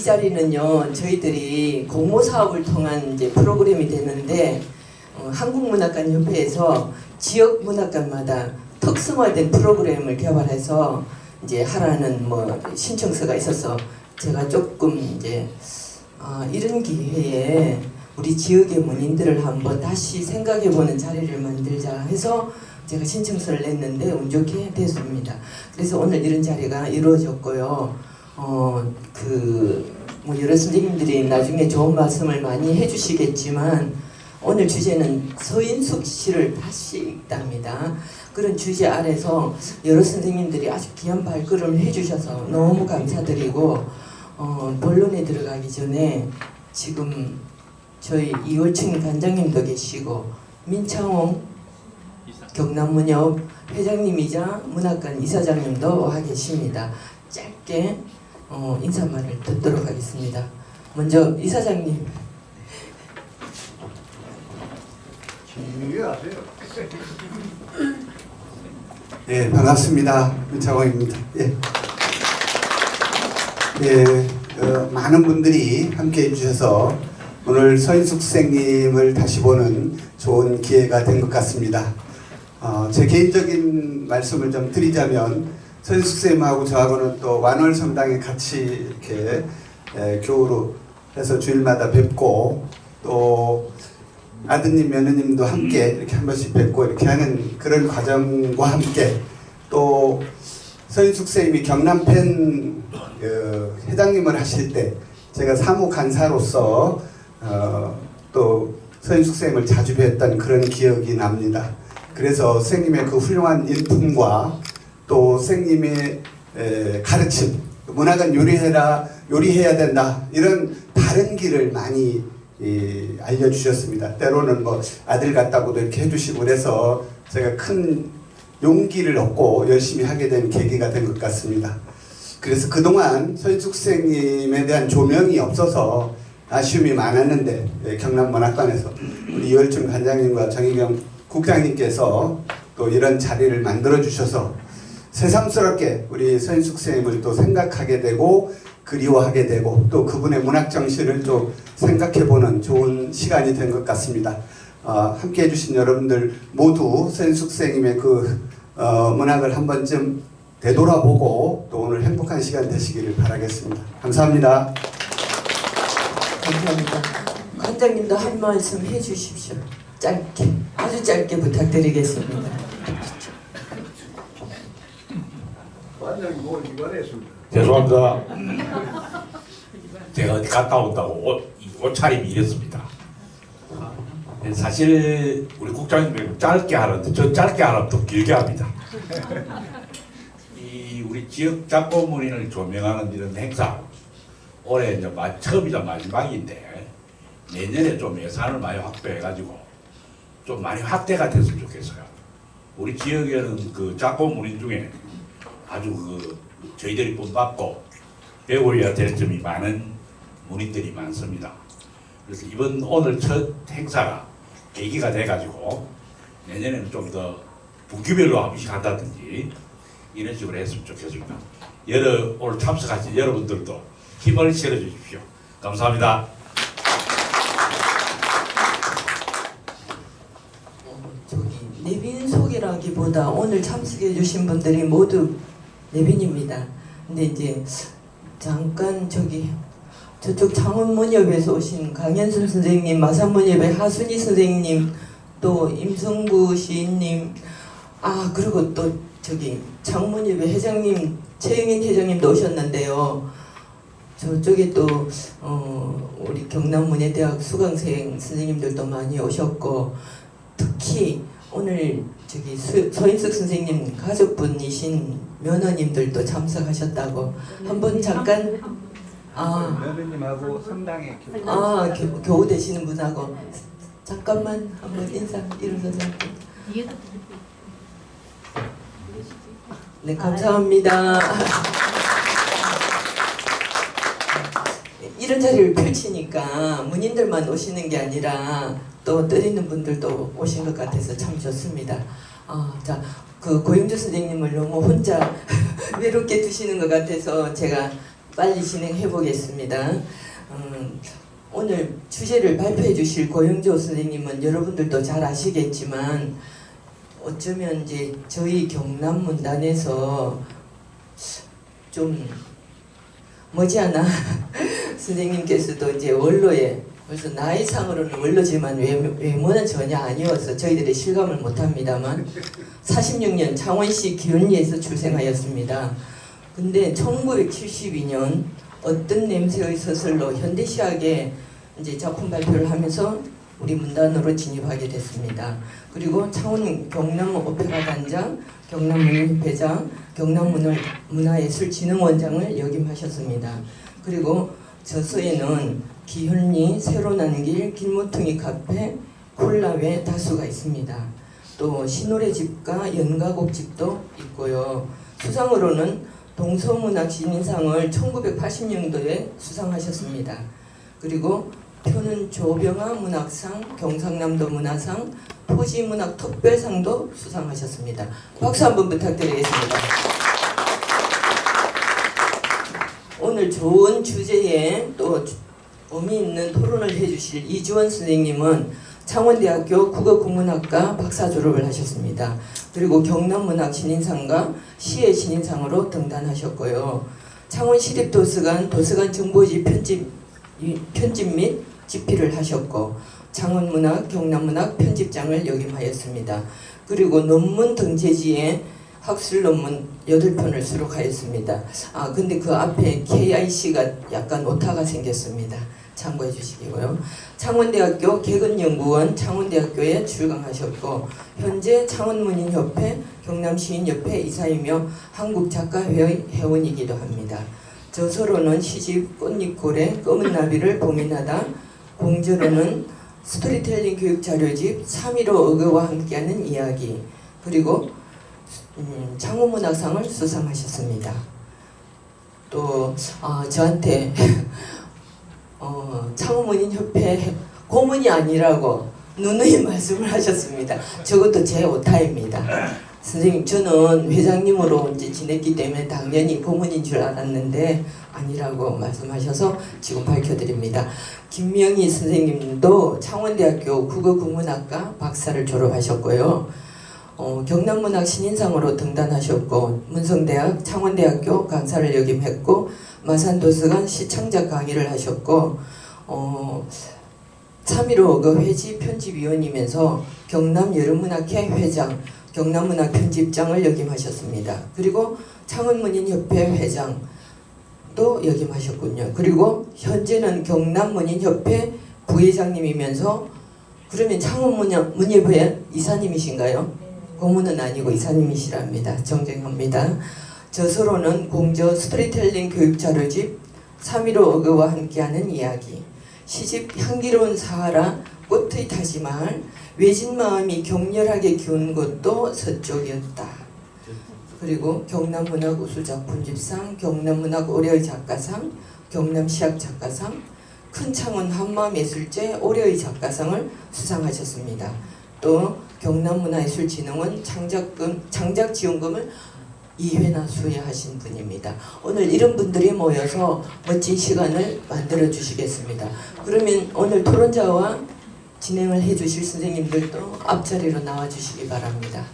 이 자리는요, 저희들이 공모 사업을 통한 이제 프로그램이 되는데 한국문학관협회에서 지역 문학관마다 특성화된 프로그램을 개발해서 이제 하라는 뭐 신청서가 있어서 제가 조금 이제 이런 기회에 우리 지역의 문인들을 한번 다시 생각해보는 자리를 만들자 해서 제가 신청서를 냈는데 운 좋게 됐습니다. 그래서 오늘 이런 자리가 이루어졌고요. 뭐 여러 선생님들이 나중에 좋은 말씀을 많이 해주시겠지만 오늘 주제는 서인숙 시를 다시 읽답니다. 그런 주제 아래서 여러 선생님들이 아주 귀한 발걸음을 해주셔서 너무 감사드리고 본론에 들어가기 전에 지금 저희 이월춘 관장님도 계시고 민창홍 경남문협 회장님이자 문학관 이사장님도 와 계십니다. 짧게 인사말을 듣도록 하겠습니다. 먼저 이사장님. 예, 반갑습니다. 민창홍입니다. 예. 많은 분들이 함께 해주셔서 오늘 서인숙 선생님을 다시 보는 좋은 기회가 된 것 같습니다. 제 개인적인 말씀을 좀 드리자면 서인숙 선생님하고 저하고는 또 완월성당에 같이 이렇게 교우로 해서 주일마다 뵙고 또 아드님 며느님도 함께 이렇게 한 번씩 뵙고 이렇게 하는 그런 과정과 함께 또 서인숙 선생님이 경남팬 회장님을 하실 때 제가 사무 간사로서 또 서인숙 선생님을 자주 뵀던 그런 기억이 납니다. 그래서 선생님의 그 훌륭한 일품과 또 선생님의 가르침, 문학은 요리해야 된다, 이런 바른 길을 많이 알려주셨습니다. 때로는 뭐 아들 같다고도 이렇게 해주시고 그래서 제가 큰 용기를 얻고 열심히 하게 된 계기가 된 것 같습니다. 그래서 그동안 서인숙 선생님에 대한 조명이 없어서 아쉬움이 많았는데 경남문학관에서 우리 이월춘 관장님과 정희경 국장님께서 또 이런 자리를 만들어 주셔서 새삼스럽게 우리 서인숙 선생님을 또 생각하게 되고 그리워하게 되고 또 그분의 문학 정신을 좀 생각해보는 좋은 시간이 된 것 같습니다. 함께 해주신 여러분들 모두 서인숙 선생님의 그 문학을 한 번쯤 되돌아보고 또 오늘 행복한 시간 되시기를 바라겠습니다. 감사합니다. 감사합니다. 관장님도 한 말씀 해주십시오. 짧게, 아주 짧게 부탁드리겠습니다. 관장님 뭐 이관했습니다. 죄송합니다. 제가 어디 갔다 온다고 옷차림이 이랬습니다. 사실 우리 국장님 짧게 하는데 저 짧게 안 하면 더 길게 합니다. 이 우리 지역 작고문인을 조명하는 이런 행사 올해 이제 처음이자 마지막인데 내년에 좀 예산을 많이 확보해가지고 좀 많이 확대가 됐으면 좋겠어요. 우리 지역에는 그 작고문인 중에 아주 저희들이 본받고 배워야 될 점이 많은 문인들이 많습니다. 그래서 이번 오늘 첫 행사가 계기가 돼가지고 내년에는 좀 더 분기별로 한 번씩 한다든지 이런 식으로 했으면 좋겠습니다. 오늘 참석하신 여러분들도 힘을 실어주십시오. 감사합니다. 내빈 소개라기보다 오늘 참석해 주신 분들이 모두 내빈입니다. 근데 이제 잠깐 저쪽 창원문협에서 오신 강현순 선생님, 마산문협의 하순희 선생님, 또 임성구 시인님, 그리고 또 창문협의 회장님 최영인 회장님도 오셨는데요. 저쪽에 또 우리 경남문예대학 수강생 선생님들도 많이 오셨고, 특히 오늘 서인숙 선생님 가족분이신 면허님들도 참석하셨다고 한번 잠깐 며느님하고 성당에 교우 되시는 분하고 잠깐만 한번 인사 일어서서. 네, 감사합니다. 이런 자리를 펼치니까 문인들만 오시는 게 아니라 또 뜻있는 분들도 오신 것 같아서 참 좋습니다. 자, 고영주 선생님을 너무 혼자 외롭게 두시는 것 같아서 제가 빨리 진행해 보겠습니다. 오늘 주제를 발표해 주실 고영조 선생님은 여러분들도 잘 아시겠지만 어쩌면 이제 저희 경남 문단에서 좀 머지않아 선생님께서도 이제 원로에 벌써 나이상으로는 원로지만 외모는 전혀 아니어서 저희들이 실감을 못합니다만 46년 창원시 기원리에서 출생하였습니다. 근데 1972년 어떤 냄새의 서슬로 현대시학에 이제 작품 발표를 하면서 우리 문단으로 진입하게 됐습니다. 그리고 창원 경남 오페라 단장, 경남 문예회장, 경남 문화예술진흥원장을 역임하셨습니다. 그리고 저서에는 기현리, 새로 나는 길, 길모퉁이 카페, 콜라외 다수가 있습니다. 또 신노래집과 연가곡집도 있고요. 수상으로는 동서문학신인상을 1980년도에 수상하셨습니다. 그리고 표는 조병아 문학상, 경상남도 문화상, 토지문학 특별상도 수상하셨습니다. 박수 한번 부탁드리겠습니다. 오늘 좋은 주제에 또 의미 있는 토론을 해주실 이주원 선생님은 창원대학교 국어국문학과 박사 졸업을 하셨습니다. 그리고 경남문학 신인상과 시의 신인상으로 등단하셨고요. 창원시립도서관 도서관 정보지 편집 및 집필을 하셨고 창원문학, 경남문학 편집장을 역임하였습니다. 그리고 논문 등재지에 학술 논문 8편을 수록하였습니다. 근데 그 앞에 KIC가 약간 오타가 생겼습니다. 참고해 주시기고요. 창원대학교 개근연구원 창원대학교에 출강하셨고 현재 창원문인협회, 경남시인협회 이사이며 한국작가회의 회원이기도 합니다. 저서로는 시집, 꽃잎고래, 검은 나비를 봉인하다, 공저로는 스토리텔링 교육자료집 3.15 어거와 함께하는 이야기, 그리고 창원문학상을 수상하셨습니다. 또 저한테 창원문인협회 고문이 아니라고 누누이 말씀을 하셨습니다. 저것도 제 오타입니다. 선생님, 저는 회장님으로 이제 지냈기 때문에 당연히 고문인 줄 알았는데 아니라고 말씀하셔서 지금 밝혀드립니다. 김명희 선생님도 창원대학교 국어국문학과 박사를 졸업하셨고요. 경남문학 신인상으로 등단하셨고 문성대학, 창원대학교 강사를 역임했고 마산도서관 시창작 강의를 하셨고 3.15 그 회지 편집위원이면서 경남여름문학회 회장, 경남문학 편집장을 역임하셨습니다. 그리고 창원문인협회 회장도 역임하셨군요. 그리고 현재는 경남문인협회 부회장님이면서 그러면 창원문예회 이사님이신가요? 고문은 아니고 이사님이시랍니다. 정정합니다. 저서로는 공저 스토리텔링 교육자료집 3.15 어거와 함께하는 이야기, 시집 향기로운 사하라, 꽃의 타지마을, 외진 마음이 격렬하게 기운 곳도 서쪽이었다. 그리고 경남문학 우수작품집상, 경남문학 올해의 작가상, 경남시학 작가상, 큰창원 한마음예술제 올해의 작가상을 수상하셨습니다. 또 경남문화예술진흥원 창작지원금을 2회나 수여하신 분입니다. 오늘 이런 분들이 모여서 멋진 시간을 만들어 주시겠습니다. 그러면 오늘 토론자와 진행을 해 주실 선생님들도 앞자리로 나와 주시기 바랍니다.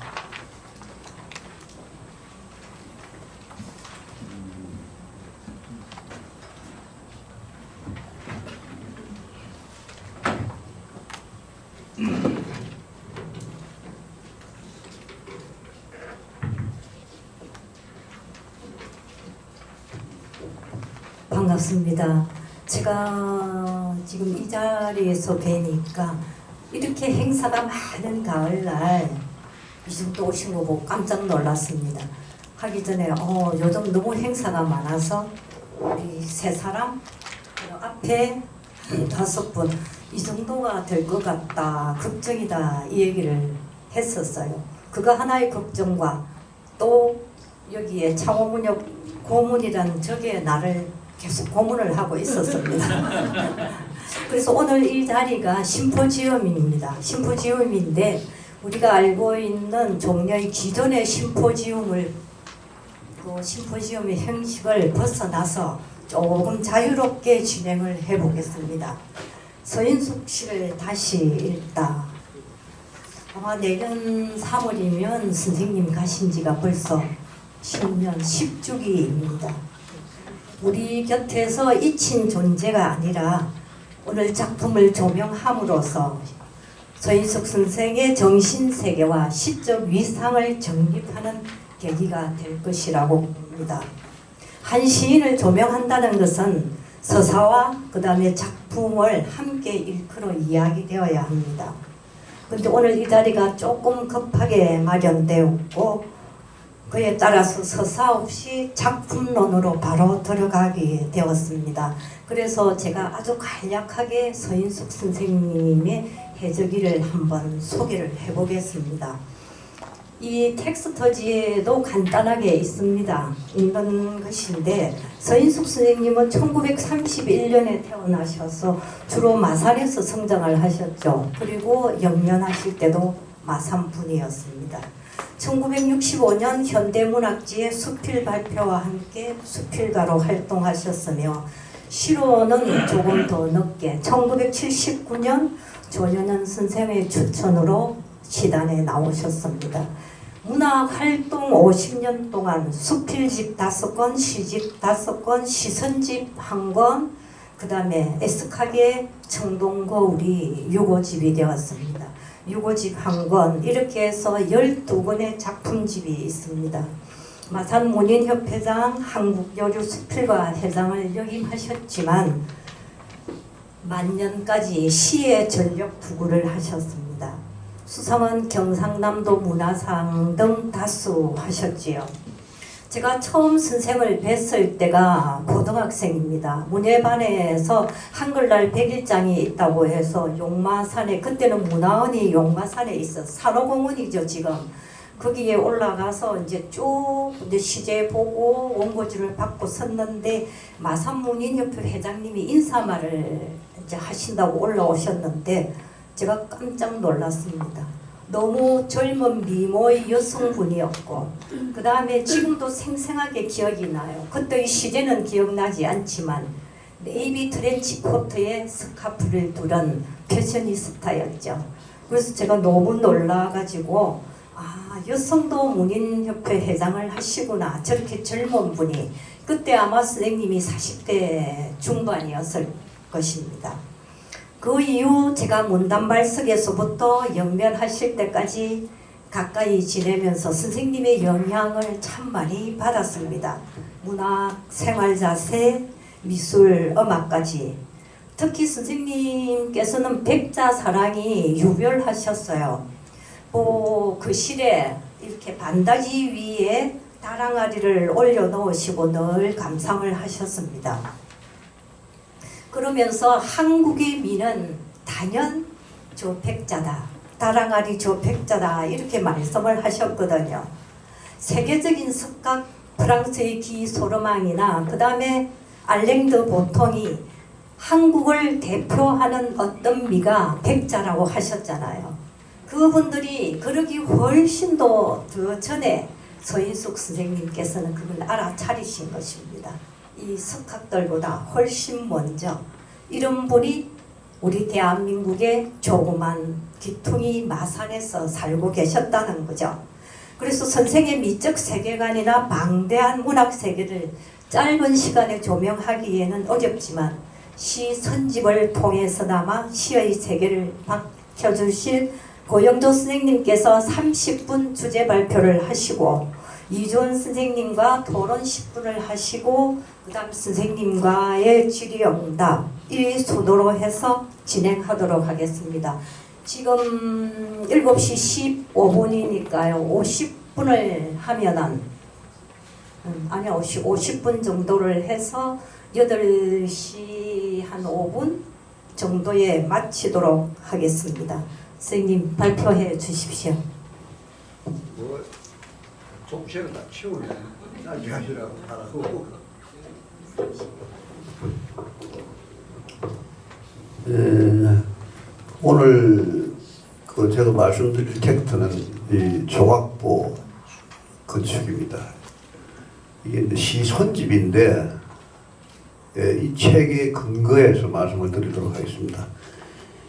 반갑습니다. 제가 지금 이 자리에서 뵈니까 이렇게 행사가 많은 가을날 이 정도 오신 거 보고 깜짝 놀랐습니다. 하기 전에 요즘 너무 행사가 많아서 우리 3사람 그리고 앞에 5분 이 정도가 될 것 같다, 걱정이다 이 얘기를 했었어요. 그거 하나의 걱정과 또 여기에 창원문역 고문이라는 적에 나를 계속 고문을 하고 있었습니다. 그래서 오늘 이 자리가 심포지움입니다. 심포지움인데 우리가 알고 있는 종려의 기존의 심포지움의 형식을 벗어나서 조금 자유롭게 진행을 해보겠습니다. 서인숙 시를 다시 읽다. 아마 내년 3월이면 선생님 가신 지가 벌써 10년, 10주기입니다. 우리 곁에서 잊힌 존재가 아니라 오늘 작품을 조명함으로써 서인숙 선생의 정신세계와 시적 위상을 정립하는 계기가 될 것이라고 봅니다. 한 시인을 조명한다는 것은 서사와 그 다음에 작품을 함께 일컬어 이야기되어야 합니다. 근데 오늘 이 자리가 조금 급하게 마련되었고 그에 따라서 서사 없이 작품론으로 바로 들어가게 되었습니다. 그래서 제가 아주 간략하게 서인숙 선생님의 해적기를 한번 소개를 해보겠습니다. 이 텍스터지에도 간단하게 있습니다. 있는 것인데 서인숙 선생님은 1931년에 태어나셔서 주로 마산에서 성장을 하셨죠. 그리고 영연하실 때도 마산 분이었습니다. 1965년 현대문학지의 수필 발표와 함께 수필가로 활동하셨으며 시로는 조금 더 늦게 1979년 조연현 선생의 추천으로 시단에 나오셨습니다. 문학활동 50년 동안 수필집 5권, 시집 5권, 시선집 1권, 그 다음에 에스카게 청동거울이 유고집이 되었습니다. 유고집 1권, 이렇게 해서 12권의 작품집이 있습니다. 마산문인협회장, 한국여류수필가 회장을 역임하셨지만 만년까지 시의 전력 부구를 하셨습니다. 수상은 경상남도 문화상 등 다수 하셨지요. 제가 처음 선생을 뵀을 때가 고등학생입니다. 문예반에서 한글날 100일장이 있다고 해서 용마산에, 그때는 문화원이 용마산에 있어 산호공원이죠 지금. 거기에 올라가서 이제 쭉 이제 시제 보고 원고지를 받고 섰는데 마산문인협회 회장님이 인사말을 이제 하신다고 올라오셨는데 제가 깜짝 놀랐습니다. 너무 젊은 미모의 여성분이었고 그 다음에 지금도 생생하게 기억이 나요. 그때의 시제는 기억나지 않지만 네이비 트렌치 코트에 스카프를 두른 패셔니스타였죠. 그래서 제가 너무 놀라가지고 여성도 문인협회 회장을 하시구나. 저렇게 젊은 분이. 그때 아마 선생님이 40대 중반이었을 것입니다. 그 이후 제가 문단발석에서부터 영면하실 때까지 가까이 지내면서 선생님의 영향을 참 많이 받았습니다. 문학, 생활자세, 미술, 음악까지. 특히 선생님께서는 백자 사랑이 유별하셨어요. 그 실에 이렇게 반다지 위에 다랑아리를 올려놓으시고 늘 감상을 하셨습니다. 그러면서 한국의 미는 단연 저 백자다, 다랑아리 저 백자다 이렇게 말씀을 하셨거든요. 세계적인 석각 프랑스의 기소르망이나 그 다음에 알랭드 보통이 한국을 대표하는 어떤 미가 백자라고 하셨잖아요. 그분들이 그러기 훨씬 더 전에 서인숙 선생님께서는 그걸 알아차리신 것입니다. 이 석학들보다 훨씬 먼저 이런 분이 우리 대한민국의 조그만 귀퉁이 마산에서 살고 계셨다는 거죠. 그래서 선생의 미적 세계관이나 방대한 문학 세계를 짧은 시간에 조명하기에는 어렵지만 시 선집을 통해서나마 시의 세계를 밝혀주실 고영조 선생님께서 30분 주제 발표를 하시고 이준 선생님과 토론 10분을 하시고 그 다음 선생님과의 질의응답 이 순으로 해서 진행하도록 하겠습니다. 지금 7시 15분이니까요. 50분을 하면은 아니요 50분 정도를 해서 8시 한 5분 정도에 마치도록 하겠습니다. 선생님 발표해 주십시오. 뭐 속세를 다 치우네. 나중에 하시라고 하라고. 오늘 제가 말씀드릴 텍스트는 이 조각보 건축입니다. 이게 시 손집인데 이 책의 근거에서 말씀을 드리도록 하겠습니다.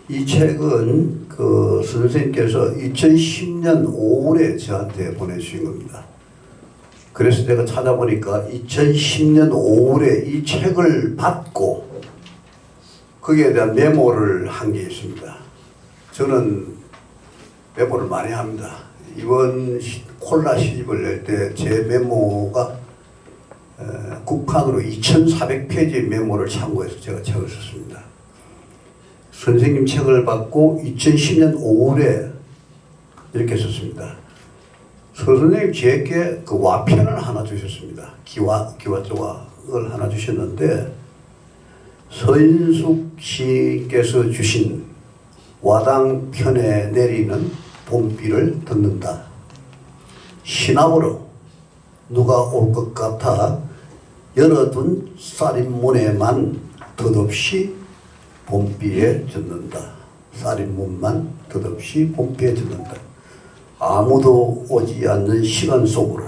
이 책은 그 선생님께서 2010년 5월에 저한테 보내주신 겁니다. 그래서 제가 찾아보니까 2010년 5월에 이 책을 받고 거기에 대한 메모를 한 게 있습니다. 저는 메모를 많이 합니다. 이번 콜라 시집을 낼 때 제 메모가 국판으로 2,400페이지의 메모를 참고해서 제가 책을 썼습니다. 선생님 책을 받고 2010년 5월에 이렇게 썼습니다. 선생님 제게 그 와편을 하나 주셨습니다. 기와조각을 하나 주셨는데 서인숙 시인께서 주신 와당 편에 내리는 봄비를 듣는다. 시나보로 누가 올 것 같아 열어둔 쌀인문에만 덧없이 봄비에 젖는다. 쌀인문만 덧없이 봄비에 젖는다. 아무도 오지 않는 시간 속으로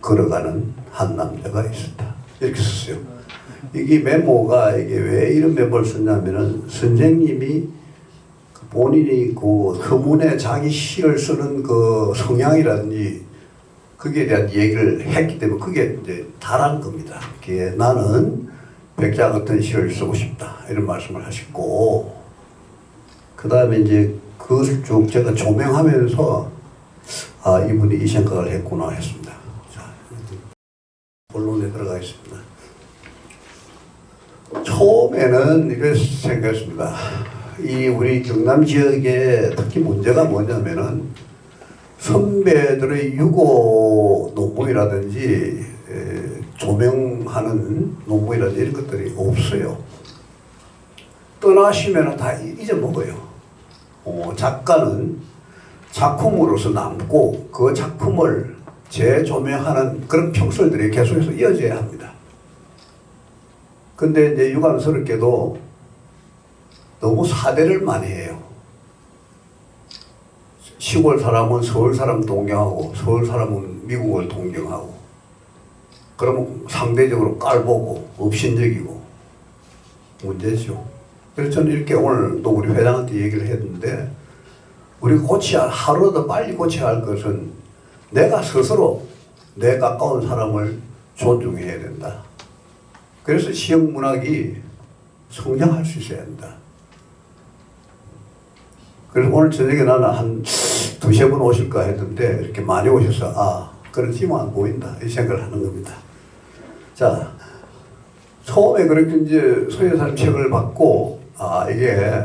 걸어가는 한 남자가 있었다. 이렇게 썼어요. 이게 메모가 이게 왜 이런 메모를 썼냐면은 선생님이 본인이 그 서문에 자기 시를 쓰는 그 성향이라든지 거기에 대한 얘기를 했기 때문에 그게 이제 달한 겁니다. 그게 나는 백자 같은 시를 쓰고 싶다 이런 말씀을 하셨고 그 다음에 이제 그것을 쭉 제가 조명하면서 아 이분이 이 생각을 했구나 했습니다. 자, 본론에 들어가겠습니다. 처음에는 이렇게 생각했습니다. 이 우리 경남 지역에 특히 문제가 뭐냐면은 선배들의 유고 논문이라든지 조명하는 논문이라든지 이런 것들이 없어요. 떠나시면 다 잊어먹어요. 작가는 작품으로서 남고 그 작품을 재조명하는 그런 평설들이 계속해서 이어져야 합니다. 근데 이제 유감스럽게도 너무 사대를 많이 해요. 시골 사람은 서울 사람 동경하고 서울 사람은 미국을 동경하고 그러면 상대적으로 깔보고 업신적이고 문제죠. 그래서 저는 이렇게 오늘도 우리 회장한테 얘기를 했는데 우리가 하루라도 빨리 고쳐야 할 것은 내가 스스로 내 가까운 사람을 존중해야 된다. 그래서 시형문학이 성장할 수 있어야 한다. 그래서 오늘 저녁에 나는 한 2-3분 오실까 했는데 이렇게 많이 오셔서 아 그런 팀은 안 보인다 이 생각을 하는 겁니다. 자 처음에 그렇게 이제 서예사님 책을 받고 아 이게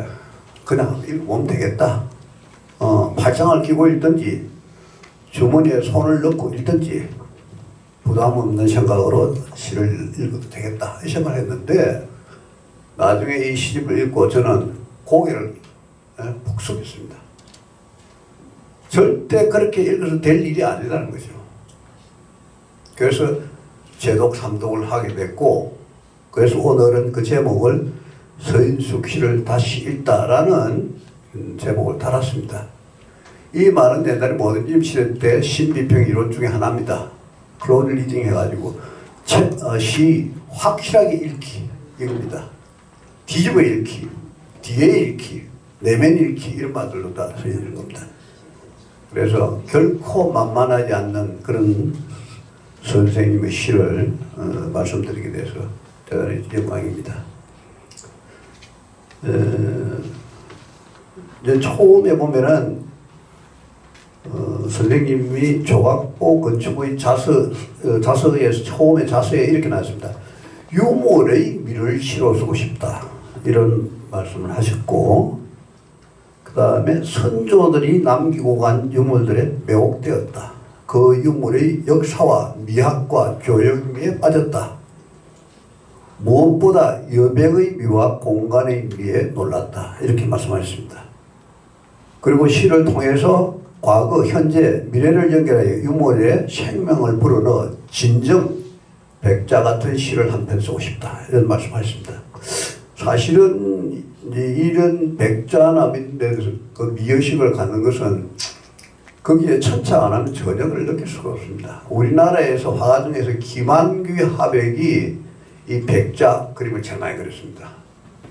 그냥 읽으면 되겠다. 팔짱을 끼고 읽든지 주머니에 손을 넣고 읽든지 부담 없는 생각으로 시를 읽어도 되겠다 이 생각을 했는데 나중에 이 시집을 읽고 저는 고개를 푹 숙였습니다. 절대 그렇게 읽어서 될 일이 아니라는 거죠. 그래서 제독 3독을 하게 됐고 그래서 오늘은 그 제목을 서인숙 시를 다시 읽다라는 제목을 달았습니다. 이 말은 옛날에 모든 임시대 때 신비평 이론 중에 하나입니다. 클로드 리딩 해가지고 시 확실하게 읽기 이겁니다. 뒤집어 읽기, 뒤에 읽기, 내면 읽기 이런 말들로 다 쓰여지는 겁니다. 그래서 결코 만만하지 않는 그런 선생님의 시를 말씀드리게 돼서 대단히 영광입니다. 이제 처음에 보면은 선생님이 조각보 건축의 자서에서 처음에 자서에 이렇게 나왔습니다. 유물의 미를 시로 쓰고 싶다 이런 말씀을 하셨고 그 다음에 선조들이 남기고 간 유물들에 매혹되었다. 그 유물의 역사와 미학과 교養미에 빠졌다. 무엇보다 여백의 미와 공간의 미에 놀랐다. 이렇게 말씀하셨습니다. 그리고 시를 통해서 과거, 현재, 미래를 연결하여 유물에 생명을 불어넣어 진정 백자 같은 시를 한 편 쓰고 싶다. 이런 말씀하셨습니다. 사실은 이런 백자나 그 미의식을 갖는 것은 거기에 천차 안 하면 전혀 그걸 느낄 수가 없습니다. 우리나라에서 화가 중에서 김한규 화백이 이 백자 그림을 제일 많이 그렸습니다.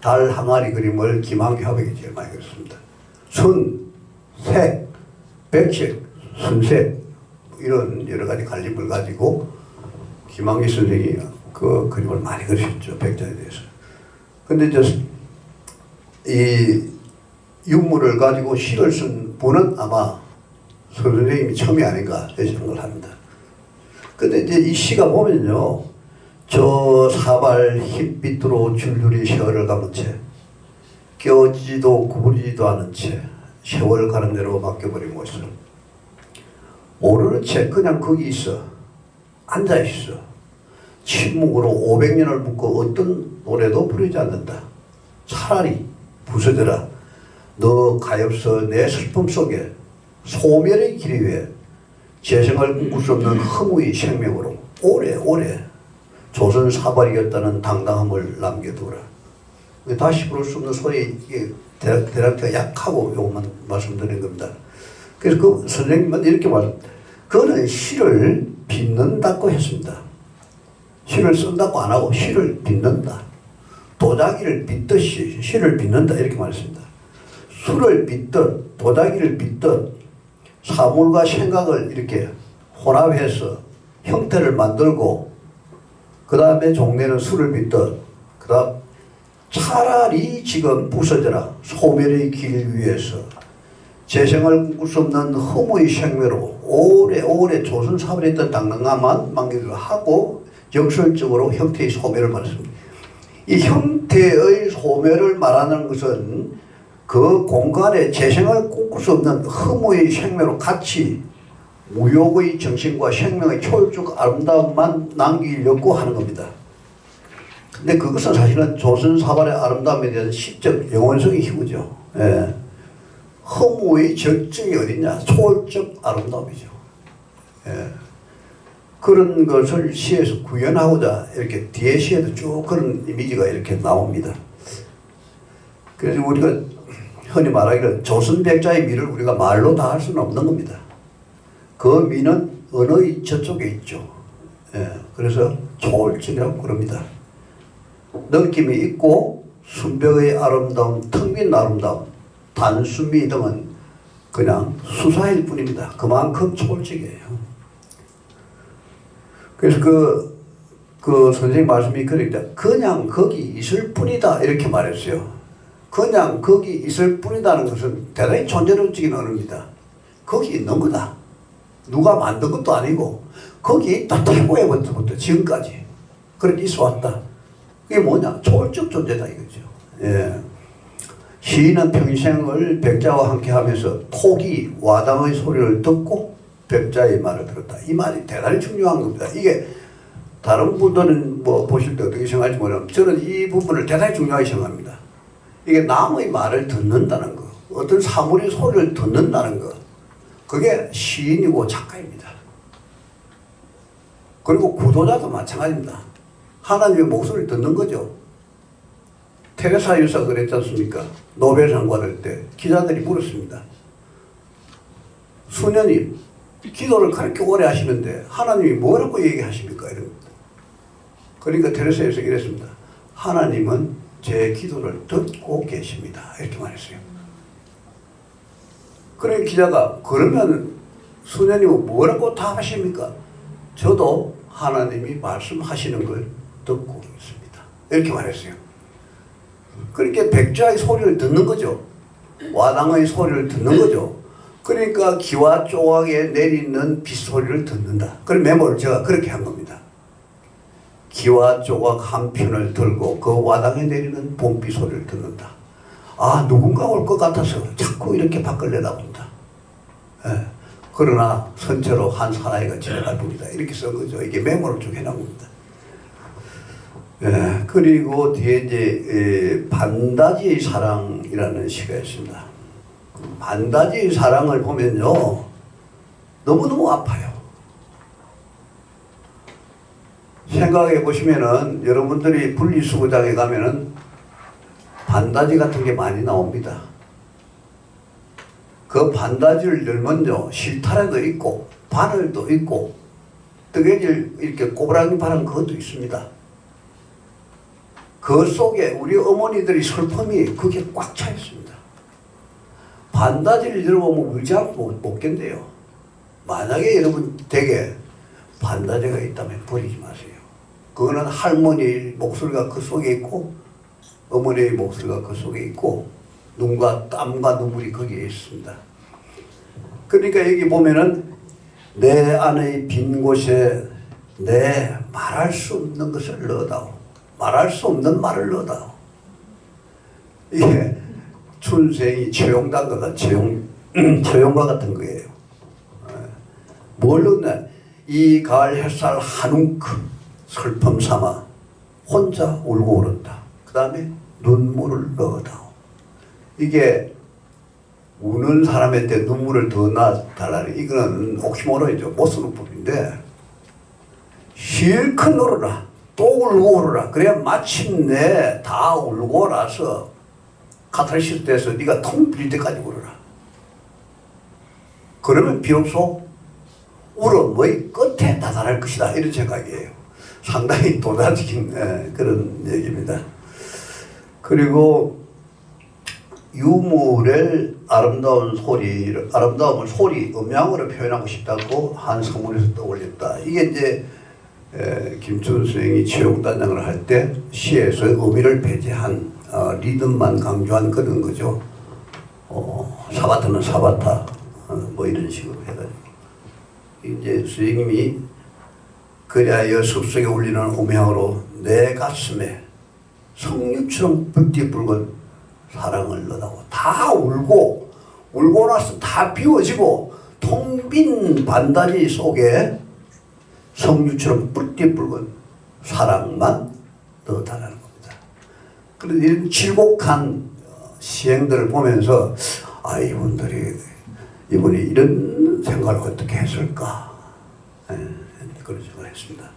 달 항아리 그림을 김한규 화백이 제일 많이 그렸습니다. 선, 색, 백색, sunset 이런 여러 가지 갈림을 가지고 김한규 선생이 그 그림을 많이 그리셨죠. 백자에 대해서. 근데 이 유물을 가지고 시를 쓴 분은 아마 서 선생님이 처음이 아닌가 생각을 합니다. 근데 이제 이 시가 보면요, 저 사발 흰빛으로 줄줄이 세월을 감은 채 껴지도 구부리지도 않은 채 세월 가는 대로 맡겨버린 모습, 모르는 채 그냥 거기 있어, 앉아 있어. 침묵으로 500년을 묵고 어떤 노래도 부르지 않는다. 차라리 부서져라. 너 가엾어 내 슬픔 속에 소멸의 길 위에 재생을 꿈꿀 수 없는 허무의 생명으로 오래오래 조선 사발이었다는 당당함을 남겨두라. 다시 부를 수 없는 소리, 이게 대략 약하고 요것만 말씀드린 겁니다. 그래서 그 선생님은 이렇게 그는 시를 빚는다고 했습니다. 시를 쓴다고 안 하고 시를 빚는다. 도자기를 빚듯이 시를 빚는다 이렇게 말했습니다. 술을 빚듯 도자기를 빚듯 사물과 생각을 이렇게 혼합해서 형태를 만들고 그 다음에 종래는 술을 빚듯 그 다음 차라리 지금 부서져라. 소멸의 길 위에서 재생을 꿈꿀 수 없는 허무의 생매로 오래오래 조선 사발했던 당당함만 만기를 하고 역설적으로 형태의 소멸을 말했습니다. 이 형태의 소멸을 말하는 것은 그 공간에 재생을 꿈꿀 수 없는 허무의 생매로 같이 무욕의 정신과 생명의 초월적 아름다움만 남기려고 하는 겁니다. 근데 그것은 사실은 조선 사발의 아름다움에 대한 시적 영원성이 희구죠. 예. 허무의 절정이 어딨냐? 초월적 아름다움이죠. 예. 그런 것을 시에서 구현하고자 이렇게 뒤에 시에도 쭉 그런 이미지가 이렇게 나옵니다. 그래서 우리가 흔히 말하기를 조선 백자의 미를 우리가 말로 다 할 수는 없는 겁니다. 그 미는 언어의 저쪽에 있죠. 예. 그래서 초월적이라고 그럽니다. 느낌이 있고 순벽의 아름다움, 텅 빈 아름다움, 단순미 등은 그냥 수사일 뿐입니다. 그만큼 초월적이에요. 그래서 그 선생님 말씀이 그러니까 그냥 거기 있을 뿐이다 이렇게 말했어요. 그냥 거기 있을 뿐이다는 것은 대단히 존재론적인 언어입니다. 거기 있는 거다. 누가 만든 것도 아니고 거기 있다. 태고에부터 지금까지 그렇게 있어 왔다. 그게 뭐냐? 초월적 존재다 이거죠. 예. 시인은 평생을 백자와 함께 하면서 토기, 와당의 소리를 듣고 백자의 말을 들었다. 이 말이 대단히 중요한 겁니다. 이게 다른 분들은 뭐 보실 때 어떻게 생각할지 모르지만 저는 이 부분을 대단히 중요하게 생각합니다. 이게 남의 말을 듣는다는 거, 어떤 사물의 소리를 듣는다는 거, 그게 시인이고 작가입니다. 그리고 구도자도 마찬가지입니다. 하나님의 목소리를 듣는 거죠. 테레사 유사가 그랬지 않습니까? 노벨상 받을 때 기자들이 물었습니다. 수녀님, 기도를 그렇게 오래 하시는데 하나님이 뭐라고 얘기하십니까? 이런 겁니다. 그러니까 테레사 유사가 이랬습니다. 하나님은 제 기도를 듣고 계십니다. 이렇게 말했어요. 그러니까 기자가 그러면 수녀님은 뭐라고 답하십니까? 저도 하나님이 말씀하시는 걸 듣고 있습니다. 이렇게 말했어요. 그러니까 백자의 소리를 듣는 거죠. 와당의 소리를 듣는 거죠. 그러니까 기와 조각에 내리는 빗소리를 듣는다. 그런 메모를 제가 그렇게 한 겁니다. 기와 조각 한 편을 들고 그 와당에 내리는 봄비 소리를 듣는다. 아, 누군가 올 것 같아서 자꾸 이렇게 밖을 내다본다. 예. 그러나 선체로 한 사나이가 지나갈 뿐이다. 이렇게 쓴 거죠. 이게 메모를 쭉 해놓은 겁니다. 예. 그리고 뒤에 이제 반다지의 사랑이라는 시가 있습니다. 반다지의 사랑을 보면요, 너무너무 아파요. 생각해 보시면은 여러분들이 분리수거장에 가면은 반다지 같은 게 많이 나옵니다. 그 반다지를 열면요, 실타래도 있고 바늘도 있고 뜨개질 이렇게 꼬부라기 바른 그것도 있습니다. 그 속에 우리 어머니들의 슬픔이 그게 꽉 차 있습니다. 반다지를 들어보면 의지하고 못 견뎌요. 만약에 여러분 댁에 반다지가 있다면 버리지 마세요. 그거는 할머니 목소리가 그 속에 있고 어머니의 목소리가 그 속에 있고 눈과 땀과 눈물이 거기에 있습니다. 그러니까 여기 보면은 내 안의 빈 곳에 내 말할 수 없는 것을 넣어다오. 말할 수 없는 말을 넣어다오. 이게 춘생이 채용단가가 채용과 같은 거예요. 뭘 넣냐? 이 가을 햇살 한 웅크 슬픔 삼아 혼자 울고 오른다. 그 다음에 눈물을 넣어다오. 이게 우는 사람한테 눈물을 더 놔달라는 이거는 옥시모론이죠. 못 쓰는 법인데 실컷 울어라. 또 울고 울어라. 그래야 마침내 다 울고 나서 카타르시스 돼서 네가 텅 빌 때까지 울어라. 그러면 비로소 울음의 끝에 다다를 것이다. 이런 생각이에요. 상당히 도달적인 그런 얘기입니다. 그리고 유물의 아름다움을 소리, 음향으로 표현하고 싶다고 한 서문에서 떠올렸다. 이게 이제 김춘 선생이 채용단장을 할 때 시에서 의미를 배제한 리듬만 강조한 그런 거죠. 사바타는 사바타 뭐 이런 식으로 해가지고 이제 선생님이 그리하여 숲속에 울리는 음향으로 내 가슴에 석류처럼 불띠불건 사랑을 넣다고 다 울고 나서 다 비워지고 텅 빈 반다리 속에 석류처럼 불띠불건 사랑만 넣어달라는 겁니다. 그런데 이런 질곡한 시행들을 보면서 이분이 이런 생각을 어떻게 했을까 그런 생각을 했습니다.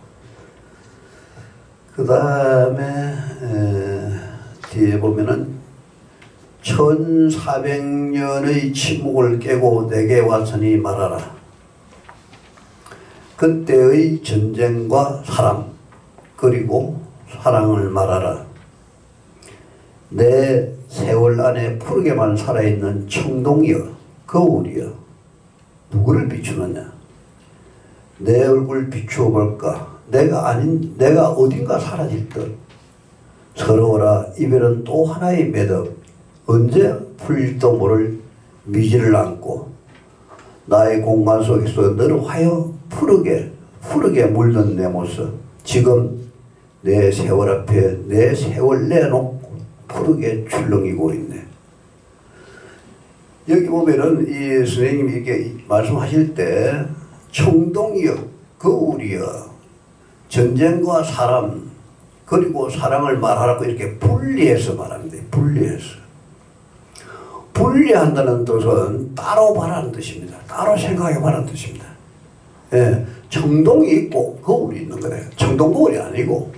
그 다음에 뒤에 보면은 1400년의 침묵을 깨고 내게 왔으니 말하라. 그때의 전쟁과 사랑 그리고 사랑을 말하라. 내 세월 안에 푸르게만 살아있는 청동이여 거울이여 누구를 비추느냐. 내 얼굴 비추어 볼까. 내가 어딘가 사라질 듯. 서러워라. 이별은 또 하나의 매듭. 언제 풀릴지도 모를 미지를 안고 나의 공간 속에서 너를 화여 푸르게 물든 내 모습. 지금 내 세월 앞에 내 세월 내놓고 푸르게 출렁이고 있네. 여기 보면은 이 선생님이 이렇게 말씀하실 때 청동이여 거울이여 전쟁과 사람 그리고 사랑을 말하라고 이렇게 분리해서 말합니다. 분리한다는 뜻은 따로 말하는 뜻입니다. 따로 생각해 말하는 뜻입니다. 예, 청동이 있고 거울이 있는 거예요. 청동 거울이 아니고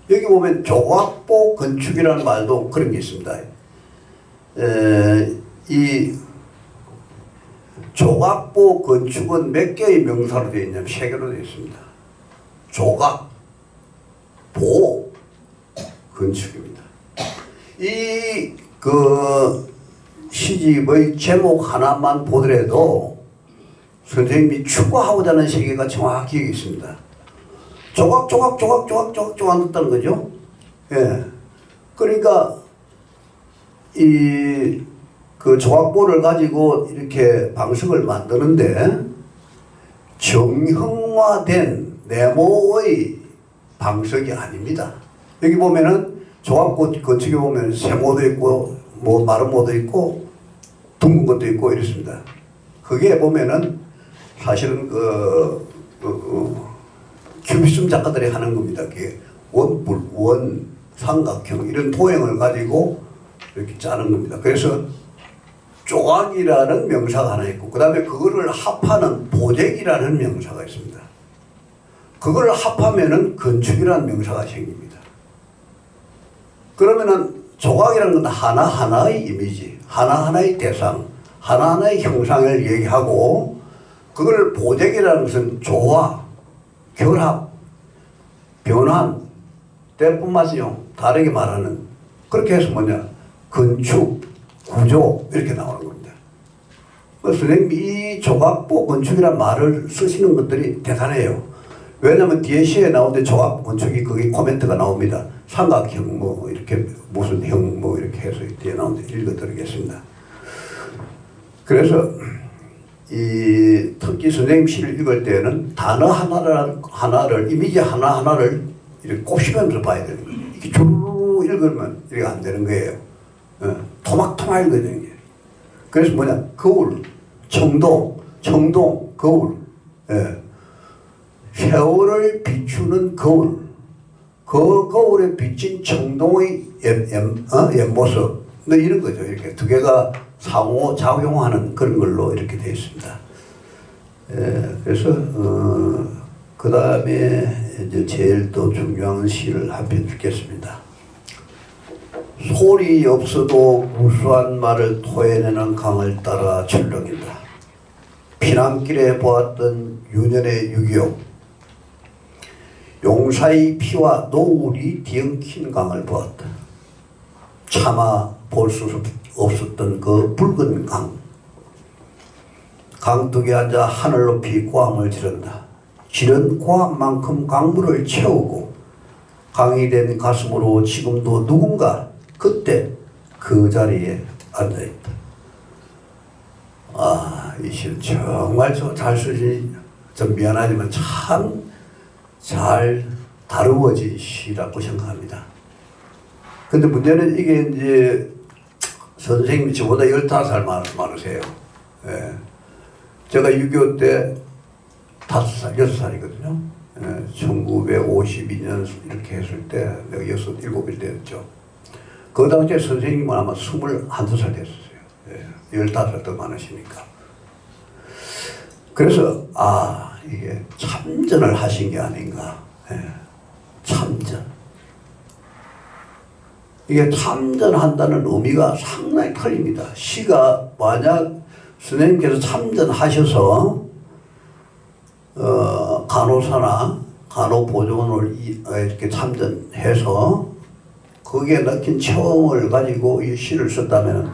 여기 보면 조각보 건축이라는 말도 그런 게 있습니다. 이 조각보 건축은 몇 개의 명사로 되어 있냐면 3개로 되어 있습니다. 조각, 보, 건축입니다. 이 시집의 제목 하나만 보더라도 선생님이 추구하고자 하는 세계가 정확히 여기 있습니다. 조각 넣었다는 거죠. 예. 그러니까 그 조각보를 가지고 이렇게 방석을 만드는데 정형화된 네모의 방석이 아닙니다. 여기 보면은 조각보 건축에 보면 세모도 있고 뭐 마른 모도 있고 둥근 것도 있고 이렇습니다. 그게 보면은 사실은 큐비즘 작가들이 하는 겁니다. 그게 원, 삼각형 이런 도형을 가지고 이렇게 짜는 겁니다. 그래서 조각이라는 명사가 하나 있고 그 다음에 그거를 합하는 보재기라는 명사가 있습니다. 그걸 합하면은 건축이라는 명사가 생깁니다. 그러면은 조각이라는 건 하나하나의 이미지, 하나하나의 대상, 하나하나의 형상을 얘기하고 그걸 보재기라는 것은 조화, 결합, 변환, 대뿐만이요. 다르게 말하는 그렇게 해서 뭐냐 건축, 구조 이렇게 나오는 겁니다. 선생님이 이 조각보 건축이란 말을 쓰시는 것들이 대단해요. 왜냐면 뒤에 시에 나오는데 조각 건축이 거기 코멘트가 나옵니다. 삼각형 뭐 이렇게 무슨 형 뭐 이렇게 해서 뒤에 나오는데 읽어드리겠습니다. 그래서 이 특히 선생님 시를 읽을 때는 단어 하나를 이미지 하나하나를 이렇게 꼽히면서 봐야 되는 거예요. 이렇게 주르르 읽으면 이게 안 되는 거예요. 토막토막 읽어야 되는 거예요. 그래서 뭐냐 거울, 청동, 거울, 세월을 비추는 거울, 그 거울에 비친 청동의 옆모습, 뭐 이런 거죠. 이렇게 두 개가 상호작용하는 그런 걸로 이렇게 되어 있습니다. 그래서 그 다음에 이제 제일 또 중요한 시를 한 편 읽겠습니다. 소리 없어도 구수한 말을 토해내는 강을 따라 출렁인다. 피난길에 보았던 유년의 유기용, 용사의 피와 노을이 뒤엉킨 강을 보았다. 차마 볼 수 없었던 그 붉은 강. 강둑에 앉아 하늘 높이 고함을 지른다. 지른 고함만큼 강물을 채우고 강이 된 가슴으로 지금도 누군가 그때 그 자리에 앉아있다. 아, 이 시는 정말 잘 쓰지, 좀 미안하지만 참 잘 다루어진 시라고 생각합니다. 근데 문제는 이게 이제 선생님이 저보다 15살 많으세요. 예. 제가 6.25 때 5살, 6살이거든요. 예. 1952년 이렇게 했을 때 내가 6, 7일 때였죠. 그 당시에 선생님은 아마 21살 됐었어요. 예. 15살 더 많으시니까. 그래서 이게 참전을 하신 게 아닌가. 예. 참전. 이게 참전한다는 의미가 상당히 틀립니다. 시가 만약 선생님께서 참전하셔서 간호사나 간호보조원을 이렇게 참전해서 거기에 넣힌 체험을 가지고 이 시를 썼다면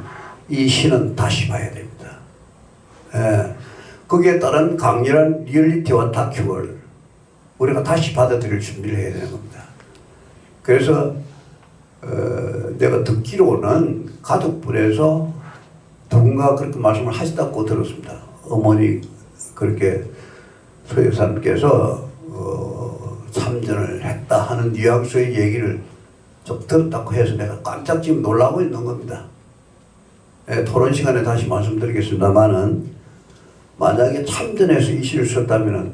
이 시는 다시 봐야 됩니다. 예. 거기에 따른 강렬한 리얼리티와 다큐를 우리가 다시 받아들일 준비를 해야 되는 겁니다. 그래서 내가 듣기로는 가족분에서 누군가 그렇게 말씀을 하시다고 들었습니다. 어머니 그렇게 서 여사님께서 참전을 했다 하는 뉘앙스의 얘기를 좀 들었다고 해서 내가 깜짝 지금 놀라고 있는 겁니다. 토론 시간에 다시 말씀드리겠습니다만은 만약에 참전해서 이 시를 썼다면